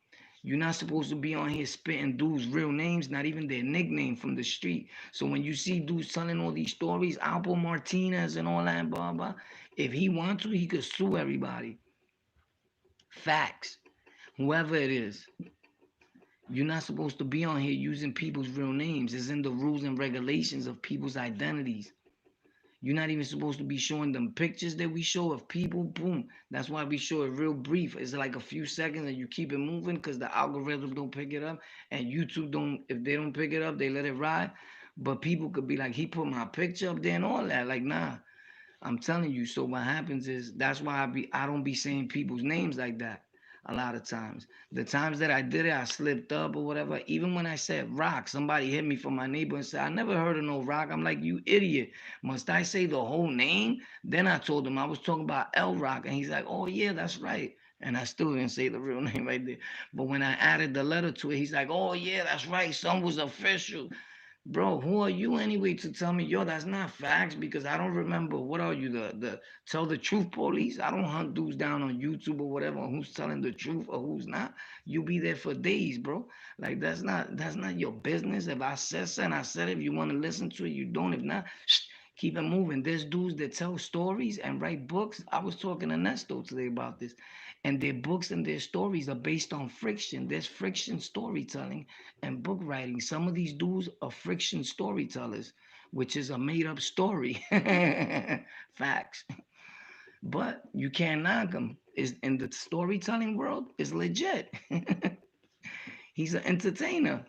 You're not supposed to be on here spitting dudes' real names, not even their nickname from the street. So when you see dudes telling all these stories, Alpo Martinez and all that, blah, blah, if he wants to, he could sue everybody. Facts. Whoever it is. You're not supposed to be on here using people's real names. It's in the rules and regulations of people's identities. You're not even supposed to be showing them pictures that we show of people. Boom. That's why we show it real brief. It's like a few seconds and you keep it moving because the algorithm don't pick it up. And YouTube don't, if they don't pick it up, they let it ride. But people could be like, he put my picture up there and all that. Like, nah, I'm telling you. So what happens is that's why I don't be saying people's names like that. a lot of times. The times that I did it, I slipped up or whatever. Even when I said rock, somebody hit me from my neighbor and said, I never heard of no rock. I'm like, you idiot. Must I say the whole name? Then I told him I was talking about L Rock. And he's like, oh, yeah, that's right. And I still didn't say the real name right there. But when I added the letter to it, he's like, oh, yeah, that's right. Some was official. Bro, who are you anyway to tell me, yo, that's not facts? Because I don't remember. What are you, the tell the truth police? I don't hunt dudes down on YouTube or whatever on who's telling the truth or who's not. You be there for days, bro. Like that's not your business. If I said something, I said it. If you want to listen to it, you don't. If not, keep it moving. There's dudes that tell stories and write books. I was talking to Nesto today about this. And their books and their stories are based on friction. There's friction storytelling and book writing. Some of these dudes are friction storytellers, which is a made up story. Facts. But you can't knock him. Is in the storytelling world is legit. He's an entertainer.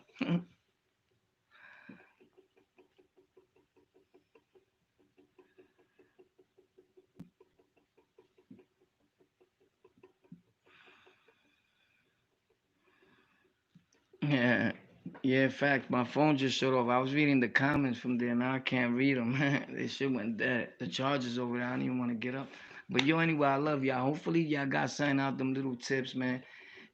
Yeah. Yeah, in fact, my phone just shut off. I was reading the comments from there, now I can't read them. This shit went dead. The charger's over there. I don't even want to get up. But yo, anyway, I love y'all. Hopefully, y'all got something out them little tips, man,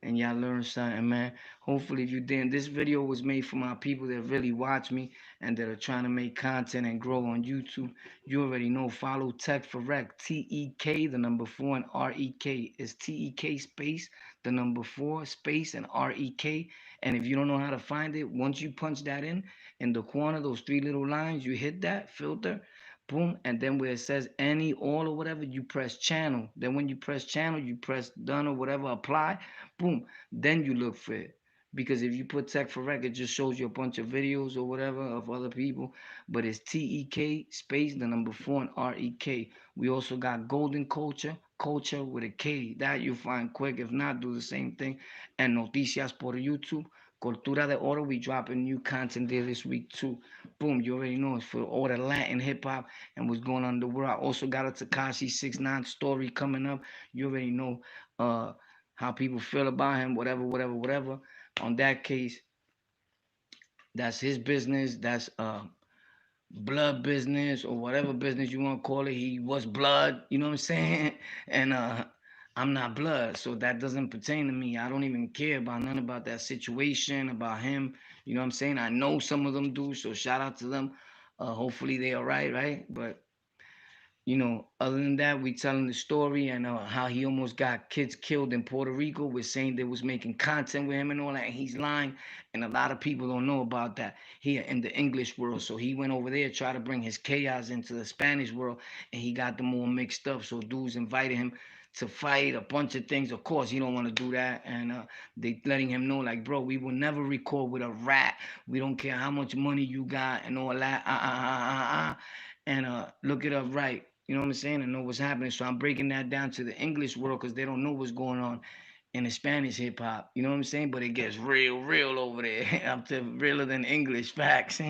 and y'all learned something, man. Hopefully, if you didn't, this video was made for my people that really watch me and that are trying to make content and grow on YouTube. You already know. Follow Tech for Rec. TEK, the number four, and REK. Is TEK space, the number four, space, and REK. And if you don't know how to find it, once you punch that in the corner, those three little lines, you hit that filter, boom, and then where it says any, all, or whatever, you press channel. Then when you press channel, you press done or whatever, apply, boom, then you look for it. Because if you put tech for rec, it just shows you a bunch of videos or whatever of other people. But it's TEK space, the number four, and REK. We also got Golden Culture, culture with a K. That you find quick. If not, do the same thing. And Noticias por YouTube. Cultura de Oro, we dropping new content there this week too. Boom, you already know it's for all the Latin hip hop and what's going on in the world. I also got a Takashi 69 story coming up. You already know how people feel about him, whatever, whatever, whatever. On that case, that's his business. That's blood business or whatever business you want to call it. He was blood, you know what I'm saying? And I'm not blood, so that doesn't pertain to me. I don't even care about none about that situation, about him. You know what I'm saying? I know some of them do, so shout out to them. Hopefully they all right? But other than that, we telling the story and how he almost got kids killed in Puerto Rico. We're saying they was making content with him and all that. And he's lying, and a lot of people don't know about that here in the English world. So he went over there, tried to bring his chaos into the Spanish world, and he got them all mixed up. So dudes invited him to fight a bunch of things. Of course, he don't want to do that, and they letting him know like, bro, we will never record with a rat. We don't care how much money you got and all that. And look it up right. You know what I'm saying? And know what's happening. So I'm breaking that down to the English world because they don't know what's going on in the Spanish hip hop. You know what I'm saying? But it gets real, real over there. Up to realer than English facts.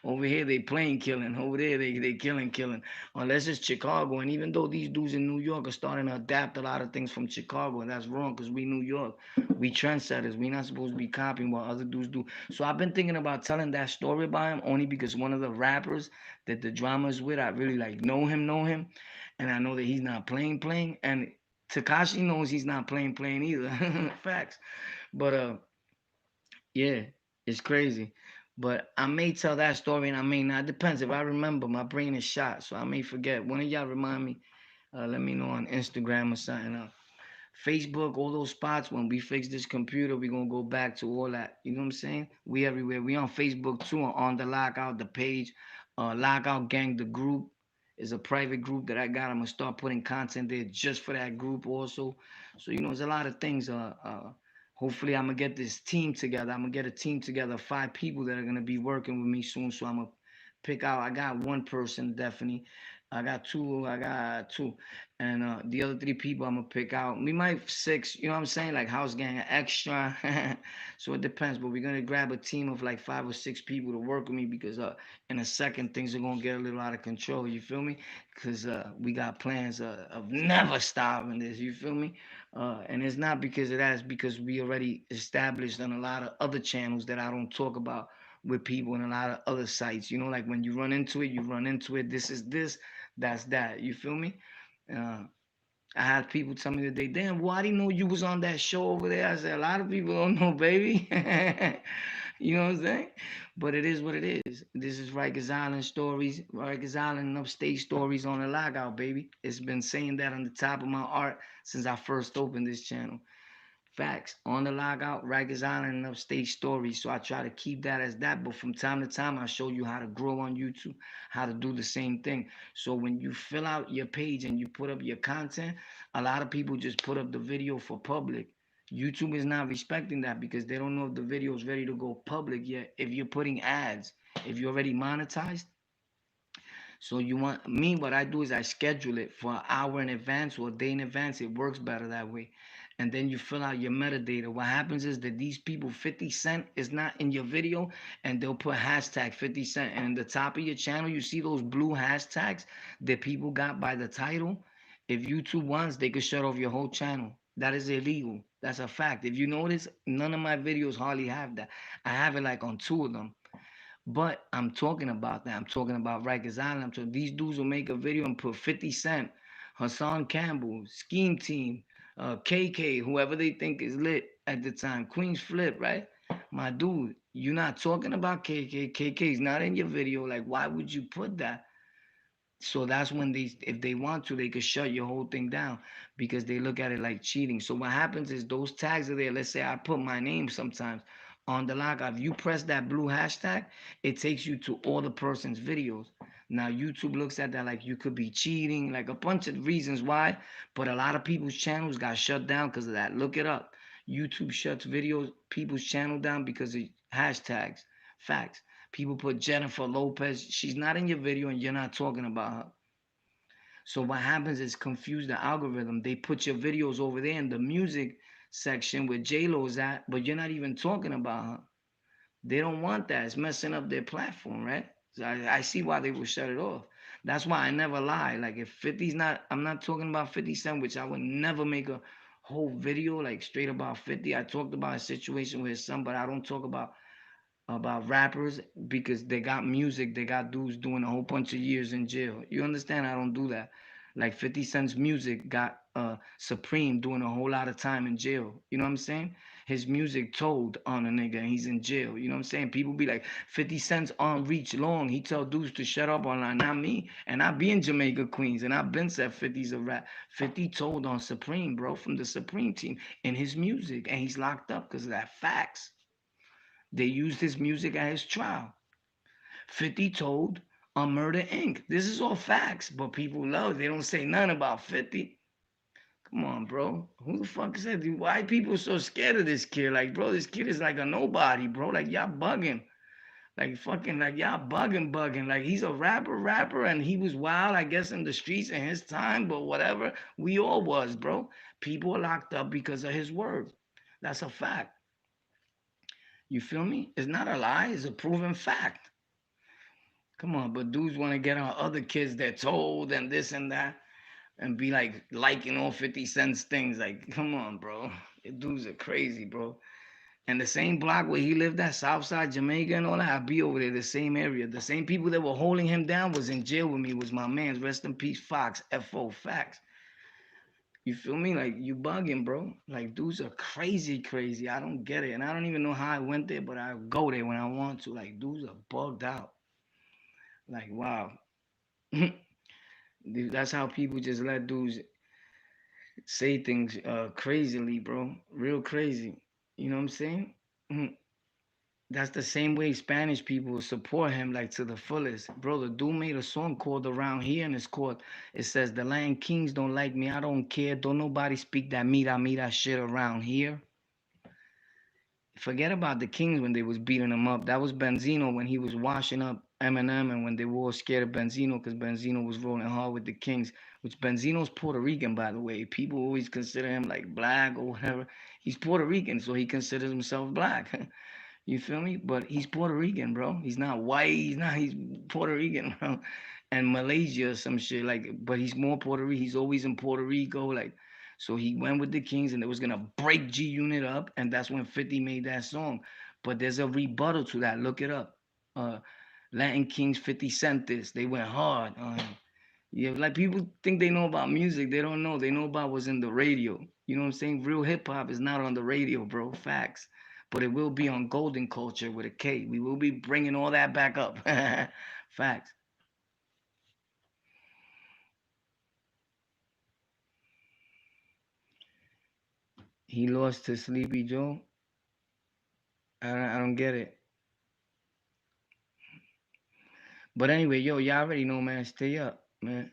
Over here they plain killing. Over there they killing. Unless it's Chicago. And even though these dudes in New York are starting to adapt a lot of things from Chicago, and that's wrong because we New York. We trendsetters. We not supposed to be copying what other dudes do. So I've been thinking about telling that story about him only because one of the rappers that the drama is with, I really like know him, and I know that he's not playing, and Takashi knows he's not playing either. Facts. But yeah, it's crazy. But I may tell that story and I may not. It depends. If I remember, my brain is shot, so I may forget. One of y'all remind me. Let me know on Instagram or something. Facebook, all those spots. When we fix this computer, we gonna go back to all that. You know what I'm saying? We everywhere. We on Facebook too, on the LocKout, the page. LocKout Gang, the group is a private group that I got. I'm gonna start putting content there just for that group also. So there's a lot of things. Hopefully I'm gonna get this team together. I'm gonna get a team together, 5 people that are gonna be working with me soon. So I'm gonna pick out. I got one person definitely. I got two. And the other three people I'm gonna pick out. We might six, you know what I'm saying? Like house gang extra. So it depends. But we're gonna grab a team of like 5 or 6 people to work with me because in a second things are gonna get a little out of control. You feel me? Because we got plans of never stopping this. You feel me? And it's not because of that. It's because we already established on a lot of other channels that I don't talk about with people and a lot of other sites. You know, like when you run into it, you run into it. This is this, that's that. You feel me? Uh, I had people tell me today, damn, why didn't know you was on that show over there? I said, a lot of people don't know, baby. You know what I'm saying? But it is what it is. This is Rikers Island stories, Rikers Island and upstate stories on the LocKout, baby. It's been saying that on the top of my art since I first opened this channel. Facts. On the LocKout, Rikers Island, and upstate stories. So I try to keep that as that. But from time to time, I show you how to grow on YouTube, how to do the same thing. So when you fill out your page and you put up your content, a lot of people just put up the video for public. YouTube is not respecting that because they don't know if the video is ready to go public yet. If you're putting ads, if you're already monetized, so you want me, what I do is I schedule it for an hour in advance or a day in advance. It works better that way. And then you fill out your metadata. What happens is that these people, 50 Cent is not in your video, and they'll put hashtag 50 Cent. And in the top of your channel, you see those blue hashtags that people got by the title. If YouTube wants, they could shut off your whole channel. That is illegal. That's a fact. If you notice, none of my videos hardly have that. I have it like on 2 of them. But I'm talking about that. I'm talking about Rikers Island. I'm talking, these dudes will make a video and put 50 Cent, Hassan Campbell, Scheme Team, KK, whoever they think is lit at the time. Queens Flip, right? My dude, you're not talking about KK. KK's not in your video. Like, why would you put that? So that's when they, if they want to, they could shut your whole thing down because they look at it like cheating. So what happens is those tags are there. Let's say I put my name sometimes on the LocKout. If you press that blue hashtag, it takes you to all the person's videos. Now YouTube looks at that like you could be cheating, like a bunch of reasons why. But a lot of people's channels got shut down because of that. Look it up. YouTube shuts videos, people's channel down because of hashtags. Facts. People put Jennifer Lopez. She's not in your video and you're not talking about her. So what happens is confuse the algorithm. They put your videos over there in the music section where J-Lo's at, but you're not even talking about her. They don't want that. It's messing up their platform, right? So I see why they would shut it off. That's why I never lie. Like if 50's not, I'm not talking about 50 Cent, which I would never make a whole video like straight about 50. I talked about a situation with his son, but I don't talk about rappers because they got music, they got dudes doing a whole bunch of years in jail. You understand? I don't do that. Like 50 Cent's music got Supreme doing a whole lot of time in jail. You know what I'm saying? His music told on a nigga and he's in jail. You know what I'm saying? People be like, 50 Cent's on reach long. He tell dudes to shut up online, not me. And I be in Jamaica, Queens, and I've been said 50's a rap. 50 told on Supreme, bro, from the Supreme team in his music. And he's locked up because of that. Facts. They used his music at his trial. 50 told on Murder Inc. This is all facts, but people love it. They don't say nothing about 50. Come on, bro. Who the fuck said? Why people so scared of this kid? Like, bro, this kid is like a nobody, bro. Like, y'all bugging. Like, fucking, like, y'all bugging. Like, he's a rapper, and he was wild, I guess, in the streets in his time, but whatever. We all was, bro. People are locked up because of his word. That's a fact. You feel me? It's not a lie. It's a proven fact. Come on, but dudes want to get on other kids that told and this and that and be like liking all 50 cents things. Like, come on, bro. Dudes are crazy, bro. And the same block where he lived at, Southside Jamaica and all that, I be over there, the same area. The same people that were holding him down was in jail with me, was my man's. Rest in peace, Fox, F.O. Facts. You feel me? Like, you bugging, bro. Like, dudes are crazy. I don't get it. And I don't even know how I went there, but I go there when I want to. Like, dudes are bugged out. Like, wow. That's how people just let dudes say things crazily, bro. Real crazy. You know what I'm saying? That's the same way Spanish people support him like to the fullest. Bro, the dude made a song called Around Here and it's called, it says, the land kings don't like me. I don't care. Don't nobody speak that mira shit around here. Forget about the kings when they was beating him up. That was Benzino when he was washing up Eminem, and when they were all scared of Benzino because Benzino was rolling hard with the Kings, which Benzino's Puerto Rican, by the way. People always consider him like black or whatever. He's Puerto Rican, so he considers himself black. You feel me? But he's Puerto Rican, bro. He's not white. He's Puerto Rican, bro. And Malaysia or some shit like. But he's more Puerto Rican. He's always in Puerto Rico, like. So he went with the Kings, and it was gonna break G Unit up, and that's when 50 made that song. But there's a rebuttal to that. Look it up. Uh, Latin Kings 50 Cent this. They went hard on him. Yeah, like people think they know about music. They don't know. They know about what's in the radio. You know what I'm saying? Real hip hop is not on the radio, bro. Facts. But it will be on Golden Culture with a K. We will be bringing all that back up. Facts. He lost to Sleepy Joe. I don't get it. But anyway, yo, y'all already know, man. Stay up, man.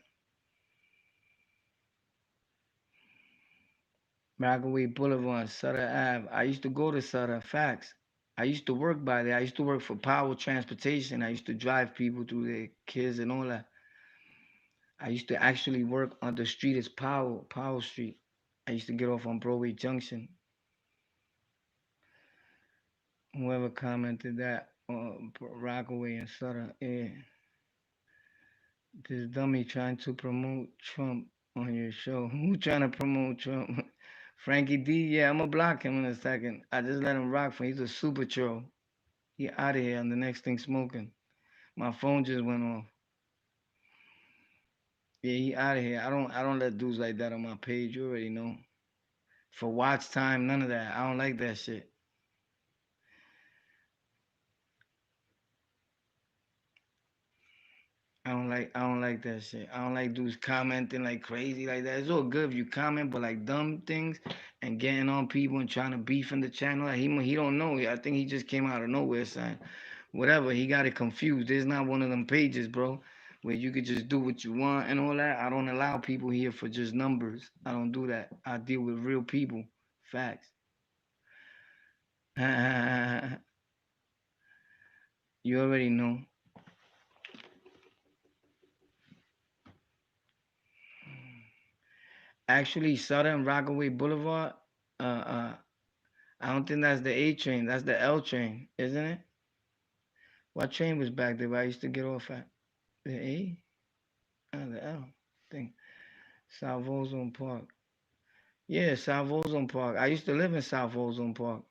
Rockaway Boulevard, Sutter Ave. I used to go to Sutter. Facts. I used to work by there. I used to work for Power Transportation. I used to drive people to their kids and all that. I used to actually work on the street as Powell Street. I used to get off on Broadway Junction. Whoever commented that, Rockaway and Sutter, yeah. This dummy trying to promote Trump on your show. Who trying to promote Trump? Frankie D, yeah, I'm gonna block him in a second. I just let him rock for he's a super troll. He out of here on the next thing smoking. My phone just went off. Yeah, he out of here. I don't let dudes like that on my page. You already know. For watch time, none of that. I don't like that shit. I don't like that shit. I don't like dudes commenting like crazy like that. It's all good if you comment, but like dumb things and getting on people and trying to beef in the channel. Like he don't know. I think he just came out of nowhere saying whatever. He got it confused. There's not one of them pages, bro, where you could just do what you want and all that. I don't allow people here for just numbers. I don't do that. I deal with real people. Facts. You already know. Actually, Southern Rockaway Boulevard. I don't think that's the A train. That's the L train, isn't it? What train was back there where I used to get off at? The A? The L. Thing. South Ozone Park. Yeah, South Ozone Park. I used to live in South Ozone Park.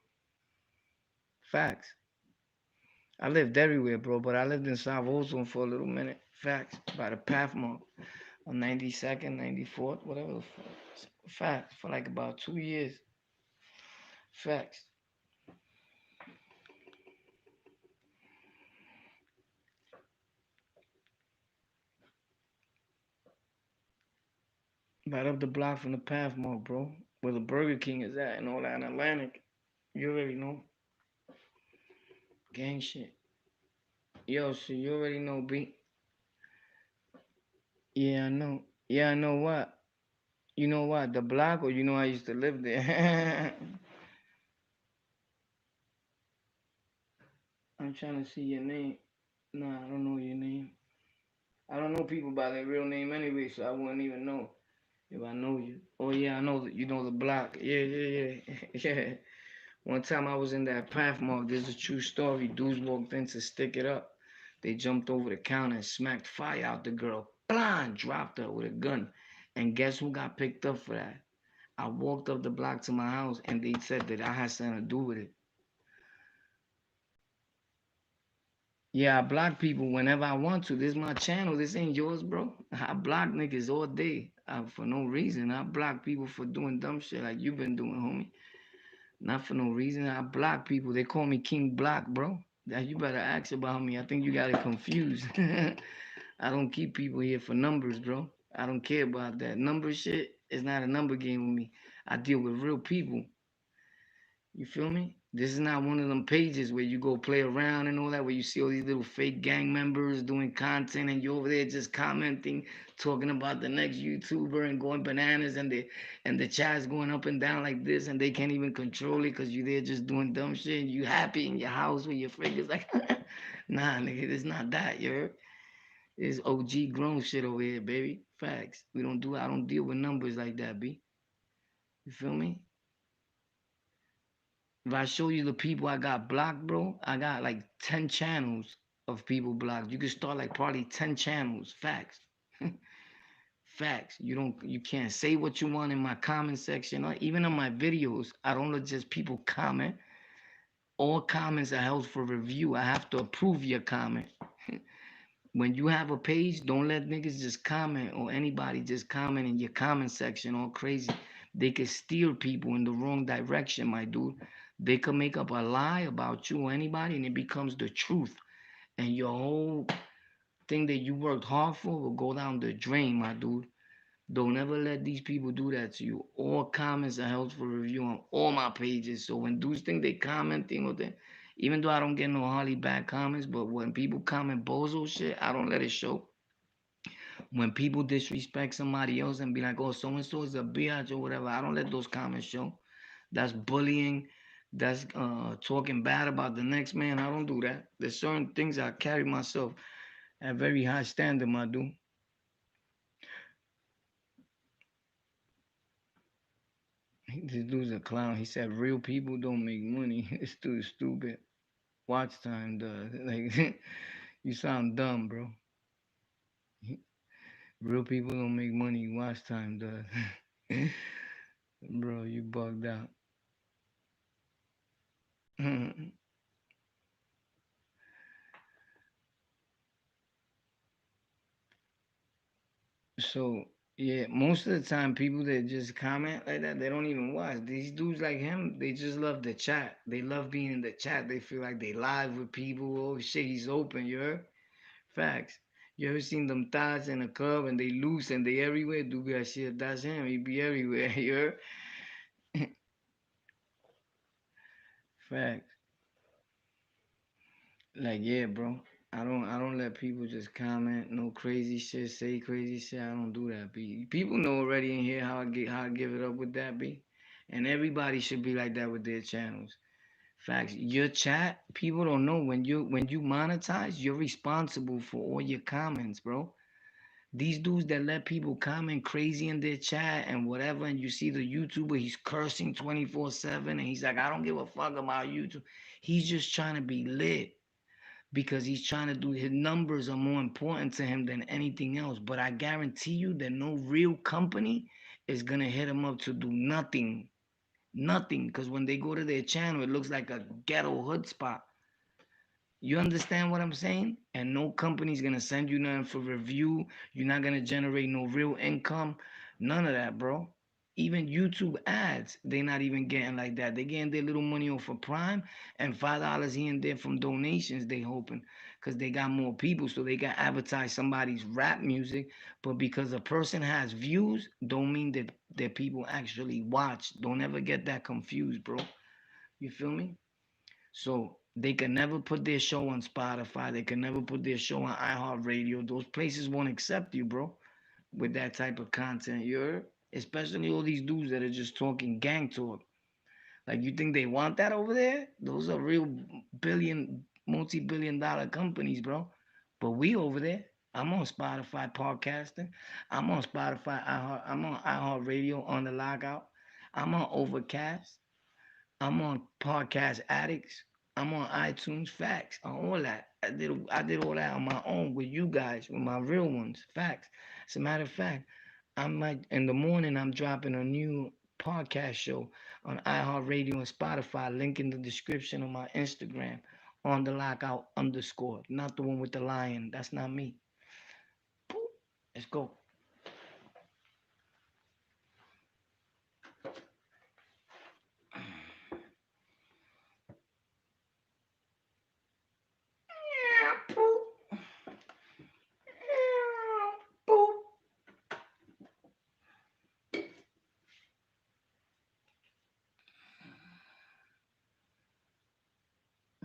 Facts. I lived everywhere, bro, but I lived in South Ozone for a little minute. Facts. By the Pathmark. On 92nd, 94th, whatever the fuck. Facts. For like about 2 years. Facts. Right up the block from the Pathmark, bro. Where the Burger King is at and all that in Atlantic. You already know. Gang shit. Yo, so you already know, B. Yeah, I know. Yeah, I know what. You know what? The block, or you know I used to live there. I'm trying to see your name. Nah, I don't know your name. I don't know people by their real name anyway, so I wouldn't even know if I know you. Oh yeah, I know that you know the block. Yeah, yeah, yeah, yeah. One time I was in that Pathmark. There's a true story. Dudes walked in to stick it up. They jumped over the counter and smacked fire out the girl. Blind, dropped her with a gun. And guess who got picked up for that? I walked up the block to my house and they said that I had something to do with it. Yeah, I block people whenever I want to. This is my channel. This ain't yours, bro. I block niggas all day for no reason. I block people for doing dumb shit like you've been doing, homie. Not for no reason. I block people. They call me King Block, bro. That you better ask about me. I think you got it confused. I don't keep people here for numbers, bro. I don't care about that. Number shit is not a number game with me. I deal with real people. You feel me? This is not one of them pages where you go play around and all that, where you see all these little fake gang members doing content and you over there just commenting, talking about the next YouTuber and going bananas and the chat's going up and down like this and they can't even control it because you there just doing dumb shit and you happy in your house with your fingers like Nah, nigga, it's not that, you heard? It's OG grown shit over here, baby. Facts. We don't do I don't deal with numbers like that, B. You feel me? If I show you the people I got blocked, bro, I got like 10 channels of people blocked. You can start like probably 10 channels. Facts. Facts. You can't say what you want in my comment section or even on my videos. I don't let just people comment. All comments are held for review. I have to approve your comment. When you have a page, don't let niggas just comment or anybody just comment in your comment section all crazy. They could steer people in the wrong direction, my dude. They could make up a lie about you or anybody and it becomes the truth. And your whole thing that you worked hard for will go down the drain, my dude. Don't ever let these people do that to you. All comments are held for review on all my pages. So when dudes think they commenting or they, even though I don't get no hardly bad comments, but when people comment bozo shit, I don't let it show. When people disrespect somebody else and be like, oh, so and so is a bitch or whatever, I don't let those comments show. That's bullying. That's talking bad about the next man. I don't do that. There's certain things I carry myself at very high standard, my dude. This dude's a clown. He said real people don't make money. This dude's stupid. Watch time does. Like you sound dumb, bro. Real people don't make money. Watch time does. Bro, you bugged out. So yeah, most of the time people that just comment like that, they don't even watch. These dudes like him, they just love the chat. They love being in the chat. They feel like they live with people. Oh shit, he's open, you heard? Facts. You ever seen them thighs in a club and they loose and they everywhere? Do that shit. That's him. He be everywhere. You heard? Facts. Like yeah, bro. I don't let people just comment no crazy shit, say crazy shit. I don't do that, B. People know already in here how I give it up with that, B. And everybody should be like that with their channels. Facts. Your chat, people don't know when you monetize, you're responsible for all your comments, bro. These dudes that let people comment crazy in their chat and whatever, and you see the YouTuber, he's cursing 24/7, and he's like, I don't give a fuck about YouTube. He's just trying to be lit because he's trying to do his numbers are more important to him than anything else. But I guarantee you that no real company is gonna hit him up to do nothing. Nothing. Because when they go to their channel, it looks like a ghetto hood spot. You understand what I'm saying? And no company's gonna send you nothing for review. You're not gonna generate no real income. None of that, bro. Even YouTube ads, they're not even getting like that. They getting their little money off of Prime and $5 here and there from donations. They hoping because they got more people, so they can advertise somebody's rap music. But because a person has views, don't mean that people actually watch. Don't ever get that confused, bro. You feel me? So they can never put their show on Spotify. They can never put their show on iHeartRadio. Those places won't accept you, bro, with that type of content. You heard? Especially all these dudes that are just talking gang talk. Like you think they want that over there? Those are real multi-billion-dollar companies, bro. But we over there. I'm on Spotify podcasting. I'm on Spotify. I'm on iHeartRadio on the LocKout. I'm on Overcast. I'm on Podcast Addicts. I'm on iTunes Facts. On all that. I did all that on my own with you guys, with my real ones. Facts. As a matter of fact, I'm like in the morning I'm dropping a new podcast show on iHeartRadio and Spotify. Link in the description of my Instagram on the LocKout underscore. Not the one with the lion. That's not me. Let's go.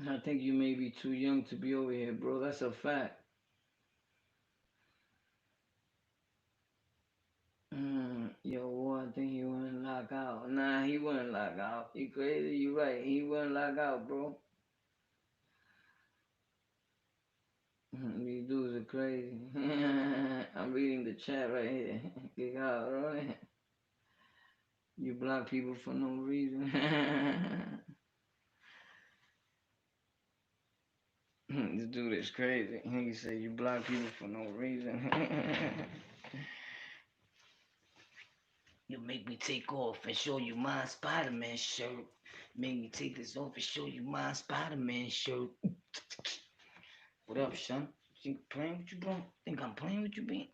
I think you may be too young to be over here, bro. That's a fact. Yo, I think he wouldn't lock out. Nah, he wouldn't lock out. You crazy? You right. He wouldn't lock out, bro. These dudes are crazy. I'm reading the chat right here. Get out, right? You block people for no reason. This dude is crazy. He said you block people for no reason. You make me take off and show you my Spider-Man shirt. Make me take this off and show you my Spider-Man shirt. What up, son? Think playing with you, bro? Think I'm playing with you, man?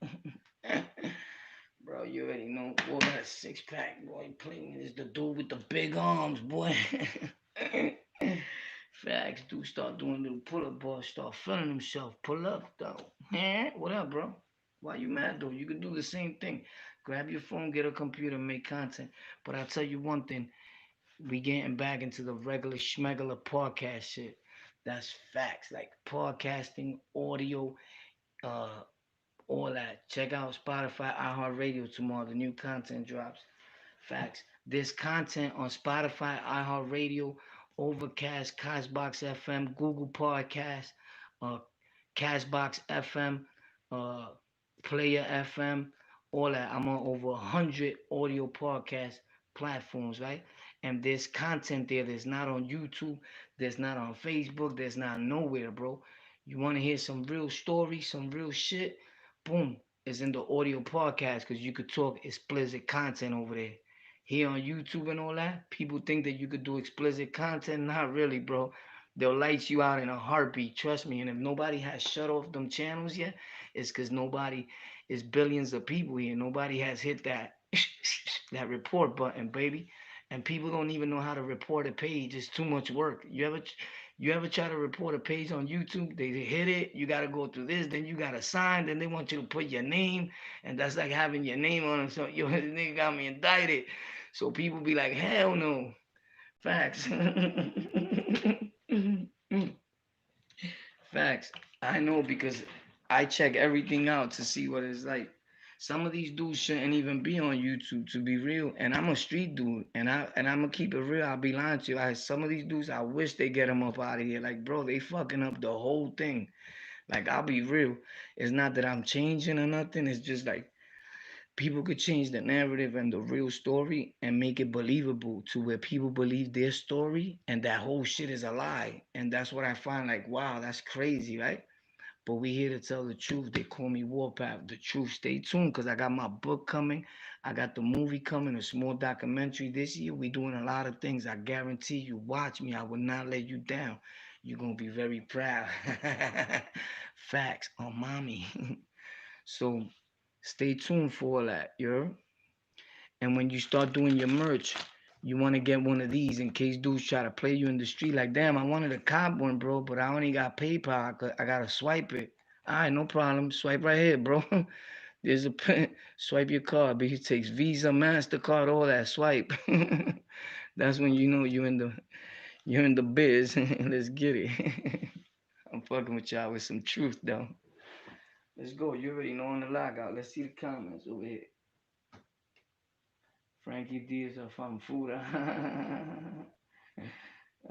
Bro, you already know. Boy, got a six-pack, boy. Playing is the dude with the big arms, boy. Facts, dude start doing little pull-up bars, start feeling himself. Pull up, though. What up, bro? Why you mad, though? You can do the same thing. Grab your phone, get a computer, make content. But I'll tell you one thing. We getting back into the regular schmegular podcast shit. That's facts. Like podcasting, audio, uh, all that. Check out Spotify, iHeartRadio tomorrow. The new content drops. Facts. There's content on Spotify, iHeartRadio, Overcast, Castbox FM, Google Podcast, uh, Castbox FM, uh, Player FM, all that. I'm on over 100 audio podcast platforms, right? And there's content there that's not on YouTube, that's not on Facebook, that's not nowhere, bro. You want to hear some real stories, some real shit? Boom, it's in the audio podcast because you could talk explicit content over there. Here on YouTube and all that, people think that you could do explicit content. Not really, bro. They'll light you out in a heartbeat. Trust me. And if nobody has shut off them channels yet, it's because nobody is billions of people here. Nobody has hit that that report button, baby. And people don't even know how to report a page. It's too much work. You ever try to report a page on YouTube? They hit it. You gotta go through this. Then you gotta sign. Then they want you to put your name, and that's like having your name on it. So yo, this nigga got me indicted. So people be like, hell no. Facts. Facts. I know because I check everything out to see what it's like. Some of these dudes shouldn't even be on YouTube to be real. And I'm a street dude, and I'm gonna keep it real. I'll be lying to you. Some of these dudes, I wish they get them up out of here. Like, bro, they fucking up the whole thing. Like, I'll be real. It's not that I'm changing or nothing. It's just like people could change the narrative and the real story and make it believable to where people believe their story and that whole shit is a lie. And that's what I find like, wow, that's crazy, right? But we here to tell the truth. They call me Warpath. The truth. Stay tuned because I got my book coming. I got the movie coming, a small documentary this year. We doing a lot of things. I guarantee you. Watch me. I will not let you down. You're going to be very proud. Facts on mommy. So stay tuned for all that, you heard? And when you start doing your merch, you want to get one of these in case dudes try to play you in the street. Like, damn, I wanted a cop one, bro, but I only got PayPal. I got to swipe it. All right, no problem. Swipe right here, bro. There's a pen. Swipe your card, but it takes Visa, MasterCard, all that. Swipe. That's when you know you're in the biz. Let's get it. I'm fucking with y'all with some truth, though. Let's go. You already know on the lockout. Let's see the comments over here. Frankie Diaz are from Fuda.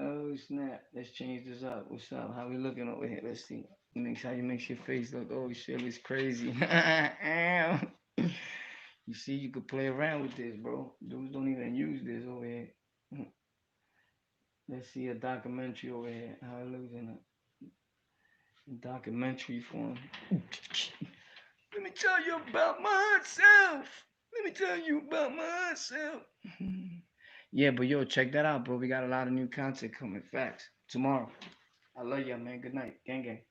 Oh snap! Let's change this up. What's up? How we looking over here? Let's see. How you makes your face look. Oh shit, it's crazy. You see, you could play around with this, bro. Dudes don't even use this over here. Let's see a documentary over here. How it looks in a documentary form. Let me tell you about myself. Let me tell you about myself. Yeah, but yo, check that out, bro. We got a lot of new content coming. Facts. Tomorrow. I love y'all, man. Good night. Gang, gang.